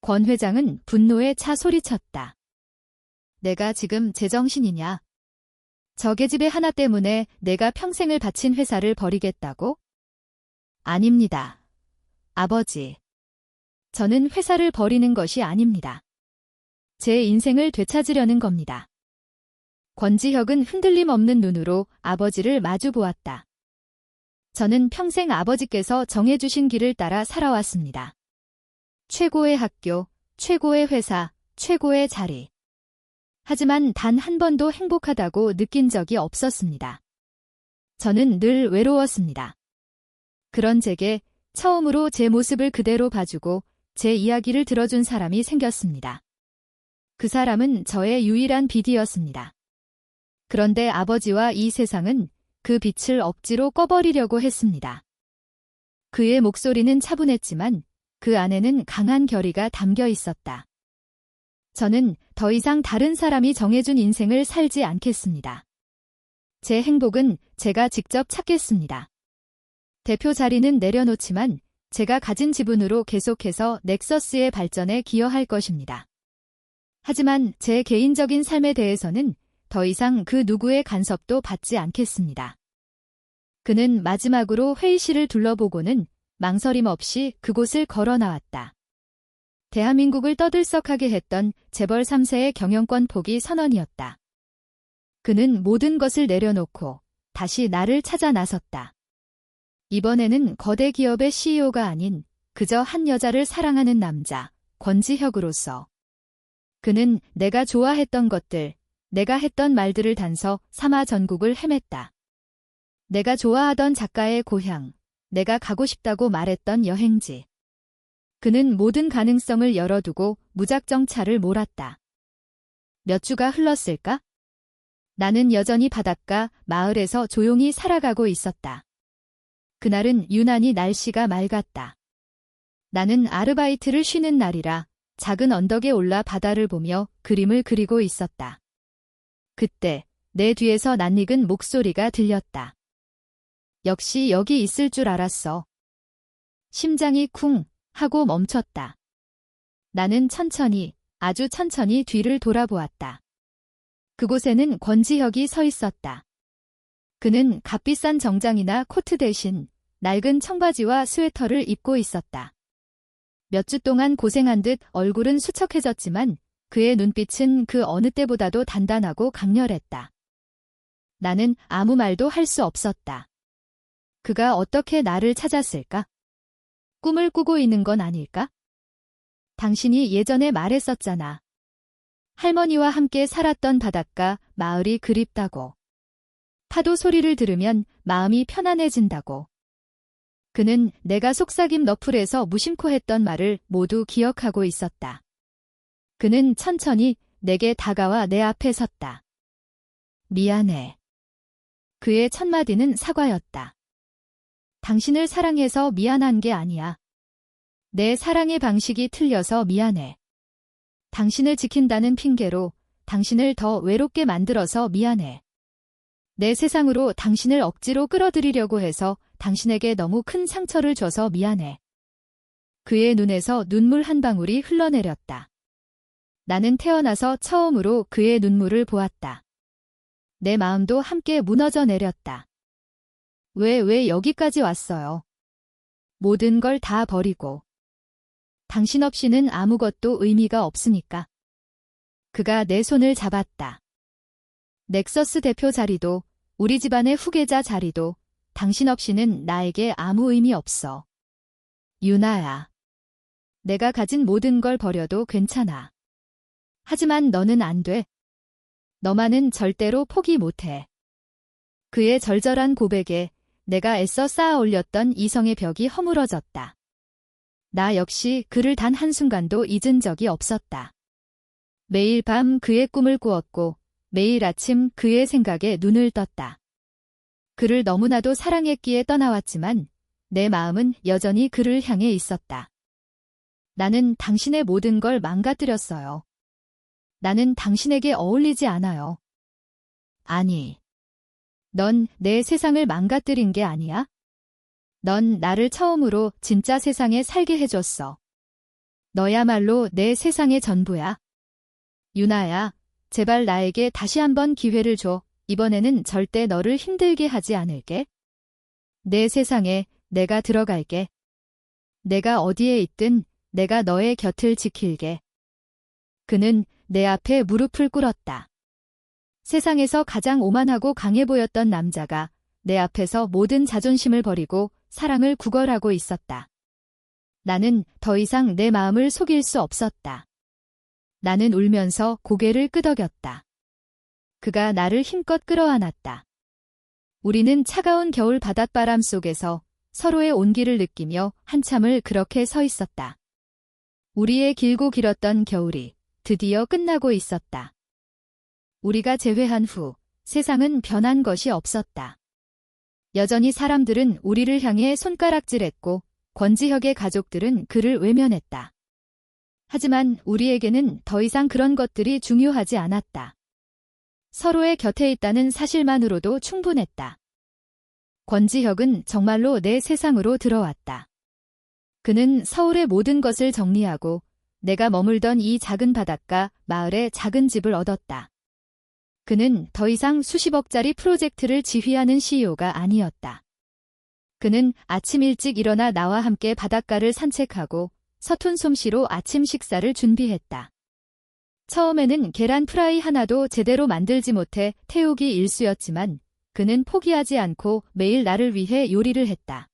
권 회장은 분노에 차 소리쳤다. 내가 지금 제정신이냐? 저 계집애 하나 때문에 내가 평생을 바친 회사를 버리겠다고? 아닙니다. 아버지. 저는 회사를 버리는 것이 아닙니다. 제 인생을 되찾으려는 겁니다. 권지혁은 흔들림 없는 눈으로 아버지를 마주 보았다. 저는 평생 아버지께서 정해주신 길을 따라 살아왔습니다. 최고의 학교, 최고의 회사, 최고의 자리. 하지만 단 한 번도 행복하다고 느낀 적이 없었습니다. 저는 늘 외로웠습니다. 그런 제게 처음으로 제 모습을 그대로 봐주고 제 이야기를 들어준 사람이 생겼습니다. 그 사람은 저의 유일한 빛이었습니다. 그런데 아버지와 이 세상은 그 빛을 억지로 꺼버리려고 했습니다. 그의 목소리는 차분했지만 그 안에는 강한 결의가 담겨 있었다. 저는 더 이상 다른 사람이 정해준 인생을 살지 않겠습니다. 제 행복은 제가 직접 찾겠습니다. 대표 자리는 내려놓지만 제가 가진 지분으로 계속해서 넥서스의 발전에 기여할 것입니다. 하지만 제 개인적인 삶에 대해서는 더 이상 그 누구의 간섭도 받지 않겠습니다. 그는 마지막으로 회의실을 둘러보고는 망설임 없이 그곳을 걸어 나왔다. 대한민국을 떠들썩하게 했던 재벌 3세의 경영권 포기 선언이었다. 그는 모든 것을 내려놓고 다시 나를 찾아 나섰다. 이번에는 거대 기업의 CEO가 아닌 그저 한 여자를 사랑하는 남자, 권지혁으로서. 그는 내가 좋아했던 것들, 내가 했던 말들을 단서 삼아 전국을 헤맸다. 내가 좋아하던 작가의 고향, 내가 가고 싶다고 말했던 여행지. 그는 모든 가능성을 열어두고 무작정 차를 몰았다. 몇 주가 흘렀을까? 나는 여전히 바닷가 마을에서 조용히 살아가고 있었다. 그날은 유난히 날씨가 맑았다. 나는 아르바이트를 쉬는 날이라 작은 언덕에 올라 바다를 보며 그림을 그리고 있었다. 그때 내 뒤에서 낯익은 목소리가 들렸다. 역시 여기 있을 줄 알았어. 심장이 쿵 하고 멈췄다. 나는 천천히, 아주 천천히 뒤를 돌아보았다. 그곳에는 권지혁이 서 있었다. 그는 값비싼 정장이나 코트 대신 낡은 청바지와 스웨터를 입고 있었다. 몇 주 동안 고생한 듯 얼굴은 수척해졌지만 그의 눈빛은 그 어느 때보다도 단단하고 강렬했다. 나는 아무 말도 할 수 없었다. 그가 어떻게 나를 찾았을까? 꿈을 꾸고 있는 건 아닐까? 당신이 예전에 말했었잖아. 할머니와 함께 살았던 바닷가 마을이 그립다고. 파도 소리를 들으면 마음이 편안해진다고. 그는 내가 속삭임 너플에서 무심코 했던 말을 모두 기억하고 있었다. 그는 천천히 내게 다가와 내 앞에 섰다. 미안해. 그의 첫 마디는 사과였다. 당신을 사랑해서 미안한 게 아니야. 내 사랑의 방식이 틀려서 미안해. 당신을 지킨다는 핑계로 당신을 더 외롭게 만들어서 미안해. 내 세상으로 당신을 억지로 끌어들이려고 해서 당신에게 너무 큰 상처를 줘서 미안해. 그의 눈에서 눈물 한 방울이 흘러내렸다. 나는 태어나서 처음으로 그의 눈물을 보았다. 내 마음도 함께 무너져 내렸다. 왜 여기까지 왔어요? 모든 걸 다 버리고. 당신 없이는 아무것도 의미가 없으니까. 그가 내 손을 잡았다. 넥서스 대표 자리도, 우리 집안의 후계자 자리도 당신 없이는 나에게 아무 의미 없어. 유나야. 내가 가진 모든 걸 버려도 괜찮아. 하지만 너는 안 돼. 너만은 절대로 포기 못해. 그의 절절한 고백에 내가 애써 쌓아 올렸던 이성의 벽이 허물어졌다. 나 역시 그를 단 한순간도 잊은 적이 없었다. 매일 밤 그의 꿈을 꾸었고 매일 아침 그의 생각에 눈을 떴다. 그를 너무나도 사랑했기에 떠나왔지만 내 마음은 여전히 그를 향해 있었다. 나는 당신의 모든 걸 망가뜨렸어요. 나는 당신에게 어울리지 않아요. 아니. 넌 내 세상을 망가뜨린 게 아니야? 넌 나를 처음으로 진짜 세상에 살게 해줬어. 너야말로 내 세상의 전부야. 유나야, 제발 나에게 다시 한번 기회를 줘. 이번에는 절대 너를 힘들게 하지 않을게. 내 세상에 내가 들어갈게. 내가 어디에 있든 내가 너의 곁을 지킬게. 그는 내 앞에 무릎을 꿇었다. 세상에서 가장 오만하고 강해 보였던 남자가 내 앞에서 모든 자존심을 버리고 사랑을 구걸하고 있었다. 나는 더 이상 내 마음을 속일 수 없었다. 나는 울면서 고개를 끄덕였다. 그가 나를 힘껏 끌어안았다. 우리는 차가운 겨울 바닷바람 속에서 서로의 온기를 느끼며 한참을 그렇게 서 있었다. 우리의 길고 길었던 겨울이 드디어 끝나고 있었다. 우리가 재회한 후 세상은 변한 것이 없었다. 여전히 사람들은 우리를 향해 손가락질했고 권지혁의 가족들은 그를 외면했다. 하지만 우리에게는 더 이상 그런 것들이 중요하지 않았다. 서로의 곁에 있다는 사실만으로도 충분했다. 권지혁은 정말로 내 세상으로 들어왔다. 그는 서울의 모든 것을 정리하고 내가 머물던 이 작은 바닷가 마을에 작은 집을 얻었다. 그는 더 이상 수십억짜리 프로젝트를 지휘하는 CEO가 아니었다. 그는 아침 일찍 일어나 나와 함께 바닷가를 산책하고 서툰 솜씨로 아침 식사를 준비했다. 처음에는 계란 프라이 하나도 제대로 만들지 못해 태우기 일쑤였지만 그는 포기하지 않고 매일 나를 위해 요리를 했다.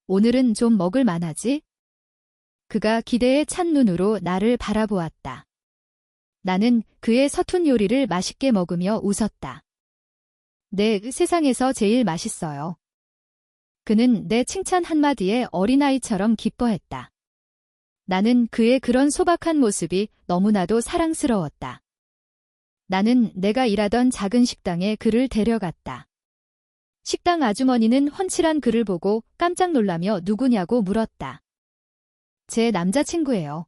오늘은 좀 먹을 만하지? 그가 기대에 찬 눈으로 나를 바라보았다. 나는 그의 서툰 요리를 맛있게 먹으며 웃었다. 네, 세상에서 제일 맛있어요. 그는 내 칭찬 한마디에 어린아이처럼 기뻐했다. 나는 그의 그런 소박한 모습이 너무나도 사랑스러웠다. 나는 내가 일하던 작은 식당에 그를 데려갔다. 식당 아주머니는 훤칠한 그를 보고 깜짝 놀라며 누구냐고 물었다. 제 남자친구예요.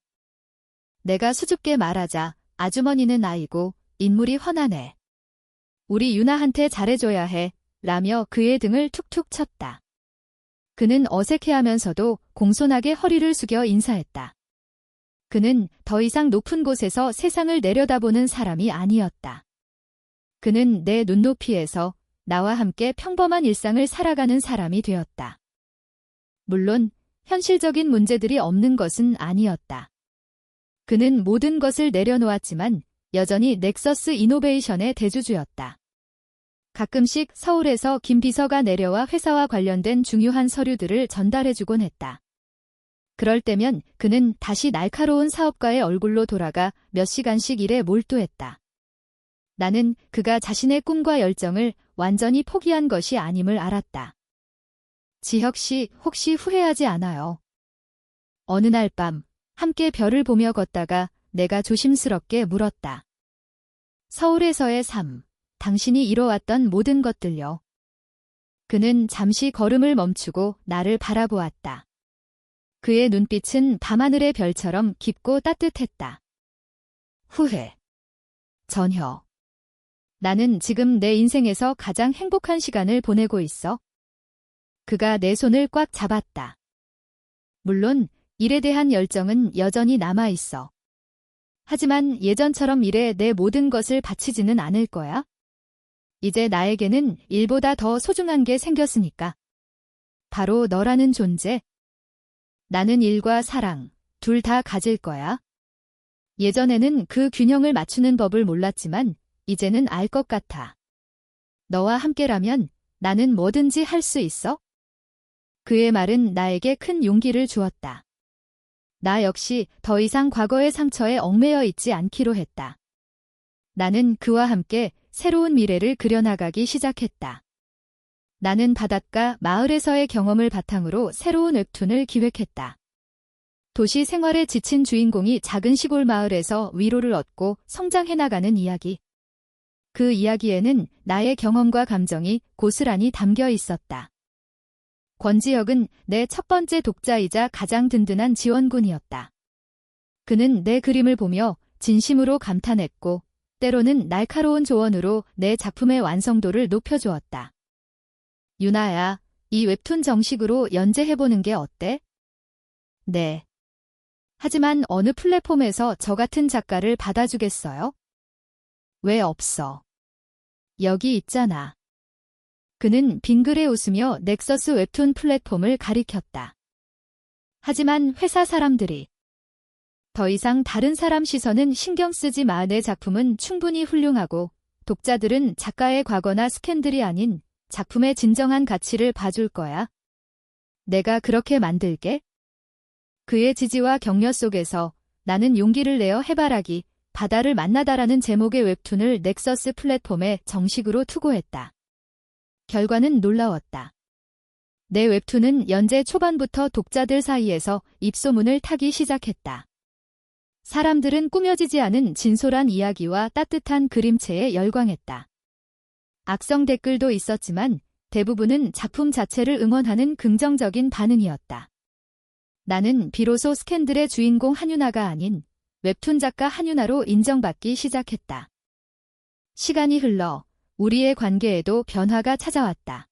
내가 수줍게 말하자 아주머니는 아이고 인물이 훤하네. 우리 유나한테 잘해줘야 해 라며 그의 등을 툭툭 쳤다. 그는 어색해하면서도 공손하게 허리를 숙여 인사했다. 그는 더 이상 높은 곳에서 세상을 내려다보는 사람이 아니었다. 그는 내 눈높이에서 나와 함께 평범한 일상을 살아가는 사람이 되었다. 물론 현실적인 문제들이 없는 것은 아니었다. 그는 모든 것을 내려놓았지만 여전히 넥서스 이노베이션의 대주주였다. 가끔씩 서울에서 김 비서가 내려와 회사와 관련된 중요한 서류들을 전달해주곤 했다. 그럴 때면 그는 다시 날카로운 사업가의 얼굴로 돌아가 몇 시간씩 일에 몰두했다. 나는 그가 자신의 꿈과 열정을 완전히 포기한 것이 아님을 알았다. 지혁 씨, 혹시 후회하지 않아요? 어느 날 밤 함께 별을 보며 걷다가 내가 조심스럽게 물었다. 서울에서의 삶, 당신이 이뤄왔던 모든 것들요. 그는 잠시 걸음을 멈추고 나를 바라보았다. 그의 눈빛은 밤하늘의 별처럼 깊고 따뜻했다. 후회. 전혀. 나는 지금 내 인생에서 가장 행복한 시간을 보내고 있어. 그가 내 손을 꽉 잡았다. 물론 일에 대한 열정은 여전히 남아있어. 하지만 예전처럼 일에 내 모든 것을 바치지는 않을 거야. 이제 나에게는 일보다 더 소중한 게 생겼으니까. 바로 너라는 존재. 나는 일과 사랑, 둘 다 가질 거야. 예전에는 그 균형을 맞추는 법을 몰랐지만 이제는 알 것 같아. 너와 함께라면 나는 뭐든지 할 수 있어? 그의 말은 나에게 큰 용기를 주었다. 나 역시 더 이상 과거의 상처에 얽매여 있지 않기로 했다. 나는 그와 함께 새로운 미래를 그려나가기 시작했다. 나는 바닷가 마을에서의 경험을 바탕으로 새로운 웹툰을 기획했다. 도시 생활에 지친 주인공이 작은 시골 마을에서 위로를 얻고 성장해나가는 이야기. 그 이야기에는 나의 경험과 감정이 고스란히 담겨 있었다. 권지혁은 내 첫 번째 독자이자 가장 든든한 지원군이었다. 그는 내 그림을 보며 진심으로 감탄했고 때로는 날카로운 조언으로 내 작품의 완성도를 높여주었다. 유나야, 이 웹툰 정식으로 연재해보는 게 어때? 네. 하지만 어느 플랫폼에서 저 같은 작가를 받아주겠어요? 왜 없어? 여기 있잖아. 그는 빙그레 웃으며 넥서스 웹툰 플랫폼을 가리켰다. 하지만 회사 사람들이 더 이상 다른 사람 시선은 신경 쓰지 마. 내 작품은 충분히 훌륭하고 독자들은 작가의 과거나 스캔들이 아닌 작품의 진정한 가치를 봐줄 거야. 내가 그렇게 만들게? 그의 지지와 격려 속에서 나는 용기를 내어 해바라기, 바다를 만나다라는 제목의 웹툰을 넥서스 플랫폼에 정식으로 투고했다. 결과는 놀라웠다. 내 웹툰은 연재 초반부터 독자들 사이에서 입소문을 타기 시작했다. 사람들은 꾸며지지 않은 진솔한 이야기와 따뜻한 그림체에 열광했다. 악성 댓글도 있었지만 대부분은 작품 자체를 응원하는 긍정적인 반응이었다. 나는 비로소 스캔들의 주인공 한유나가 아닌 웹툰 작가 한유나로 인정받기 시작했다. 시간이 흘러 우리의 관계에도 변화가 찾아왔다.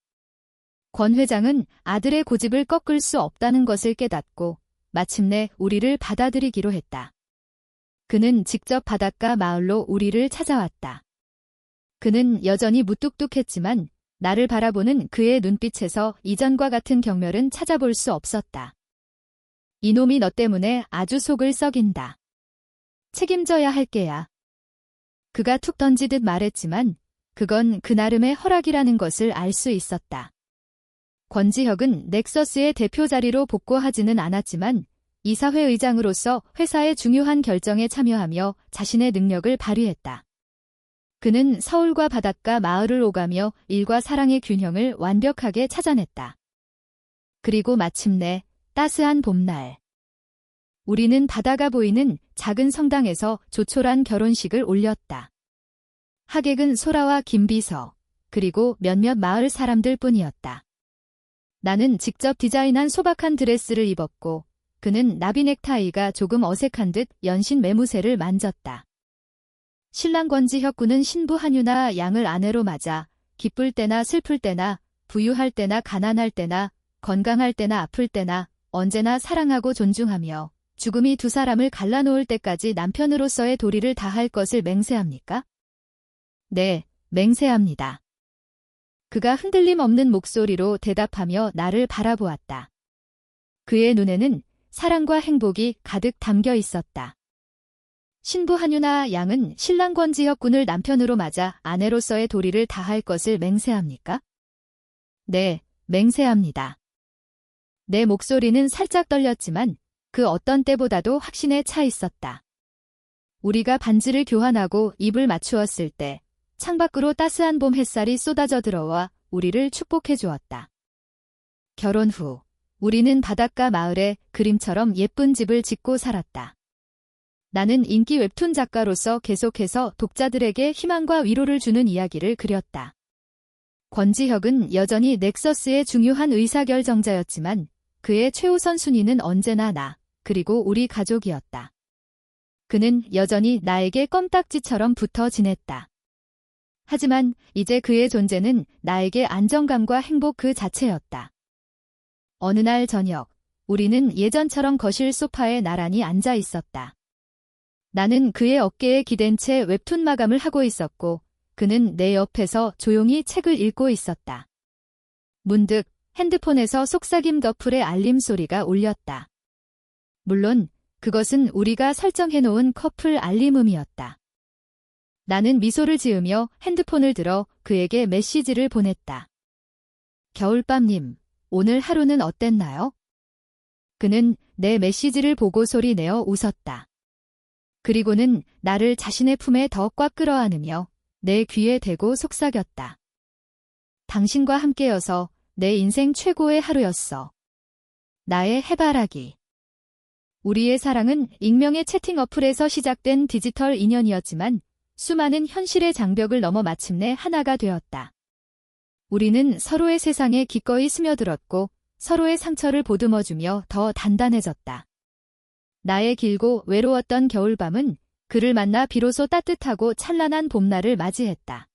권 회장은 아들의 고집을 꺾을 수 없다는 것을 깨닫고 마침내 우리를 받아들이기로 했다. 그는 직접 바닷가 마을로 우리를 찾아왔다. 그는 여전히 무뚝뚝했지만 나를 바라보는 그의 눈빛에서 이전과 같은 경멸은 찾아볼 수 없었다. 이놈이 너 때문에 아주 속을 썩인다. 책임져야 할 게야. 그가 툭 던지듯 말했지만 그건 그 나름의 허락이라는 것을 알 수 있었다. 권지혁은 넥서스의 대표 자리로 복고하지는 않았지만 이사회 의장으로서 회사의 중요한 결정에 참여하며 자신의 능력을 발휘했다. 그는 서울과 바닷가 마을을 오가며 일과 사랑의 균형을 완벽하게 찾아냈다. 그리고 마침내 따스한 봄날. 우리는 바다가 보이는 작은 성당에서 조촐한 결혼식을 올렸다. 하객은 소라와 김비서, 그리고 몇몇 마을 사람들 뿐이었다. 나는 직접 디자인한 소박한 드레스를 입었고 그는 나비 넥타이가 조금 어색한 듯 연신 매무새를 만졌다. 신랑 권지혁 군은 신부 한유나 양을 아내로 맞아 기쁠 때나 슬플 때나 부유할 때나 가난할 때나 건강할 때나 아플 때나 언제나 사랑하고 존중하며 죽음이 두 사람을 갈라놓을 때까지 남편으로서의 도리를 다할 것을 맹세합니까? 네, 맹세합니다. 그가 흔들림 없는 목소리로 대답하며 나를 바라보았다. 그의 눈에는 사랑과 행복이 가득 담겨 있었다. 신부 한유나 양은 신랑 권지혁 군을 남편으로 맞아 아내로서의 도리를 다할 것을 맹세합니까? 네, 맹세합니다. 내 목소리는 살짝 떨렸지만 그 어떤 때보다도 확신에 차 있었다. 우리가 반지를 교환하고 입을 맞추었을 때 창밖으로 따스한 봄 햇살이 쏟아져 들어와 우리를 축복해 주었다. 결혼 후 우리는 바닷가 마을에 그림처럼 예쁜 집을 짓고 살았다. 나는 인기 웹툰 작가로서 계속해서 독자들에게 희망과 위로를 주는 이야기를 그렸다. 권지혁은 여전히 넥서스의 중요한 의사결정자였지만 그의 최우선 순위는 언제나 나, 그리고 우리 가족이었다. 그는 여전히 나에게 껌딱지처럼 붙어 지냈다. 하지만 이제 그의 존재는 나에게 안정감과 행복 그 자체였다. 어느 날 저녁, 우리는 예전처럼 거실 소파에 나란히 앉아 있었다. 나는 그의 어깨에 기댄 채 웹툰 마감을 하고 있었고, 그는 내 옆에서 조용히 책을 읽고 있었다. 문득 핸드폰에서 속삭임 더플의 알림 소리가 울렸다. 물론 그것은 우리가 설정해놓은 커플 알림음이었다. 나는 미소를 지으며 핸드폰을 들어 그에게 메시지를 보냈다. 겨울밤님, 오늘 하루는 어땠나요? 그는 내 메시지를 보고 소리 내어 웃었다. 그리고는 나를 자신의 품에 더 꽉 끌어안으며 내 귀에 대고 속삭였다. 당신과 함께여서 내 인생 최고의 하루였어. 나의 해바라기. 우리의 사랑은 익명의 채팅 어플에서 시작된 디지털 인연이었지만 수많은 현실의 장벽을 넘어 마침내 하나가 되었다. 우리는 서로의 세상에 기꺼이 스며들었고 서로의 상처를 보듬어주며 더 단단해졌다. 나의 길고 외로웠던 겨울밤은 그를 만나 비로소 따뜻하고 찬란한 봄날을 맞이했다.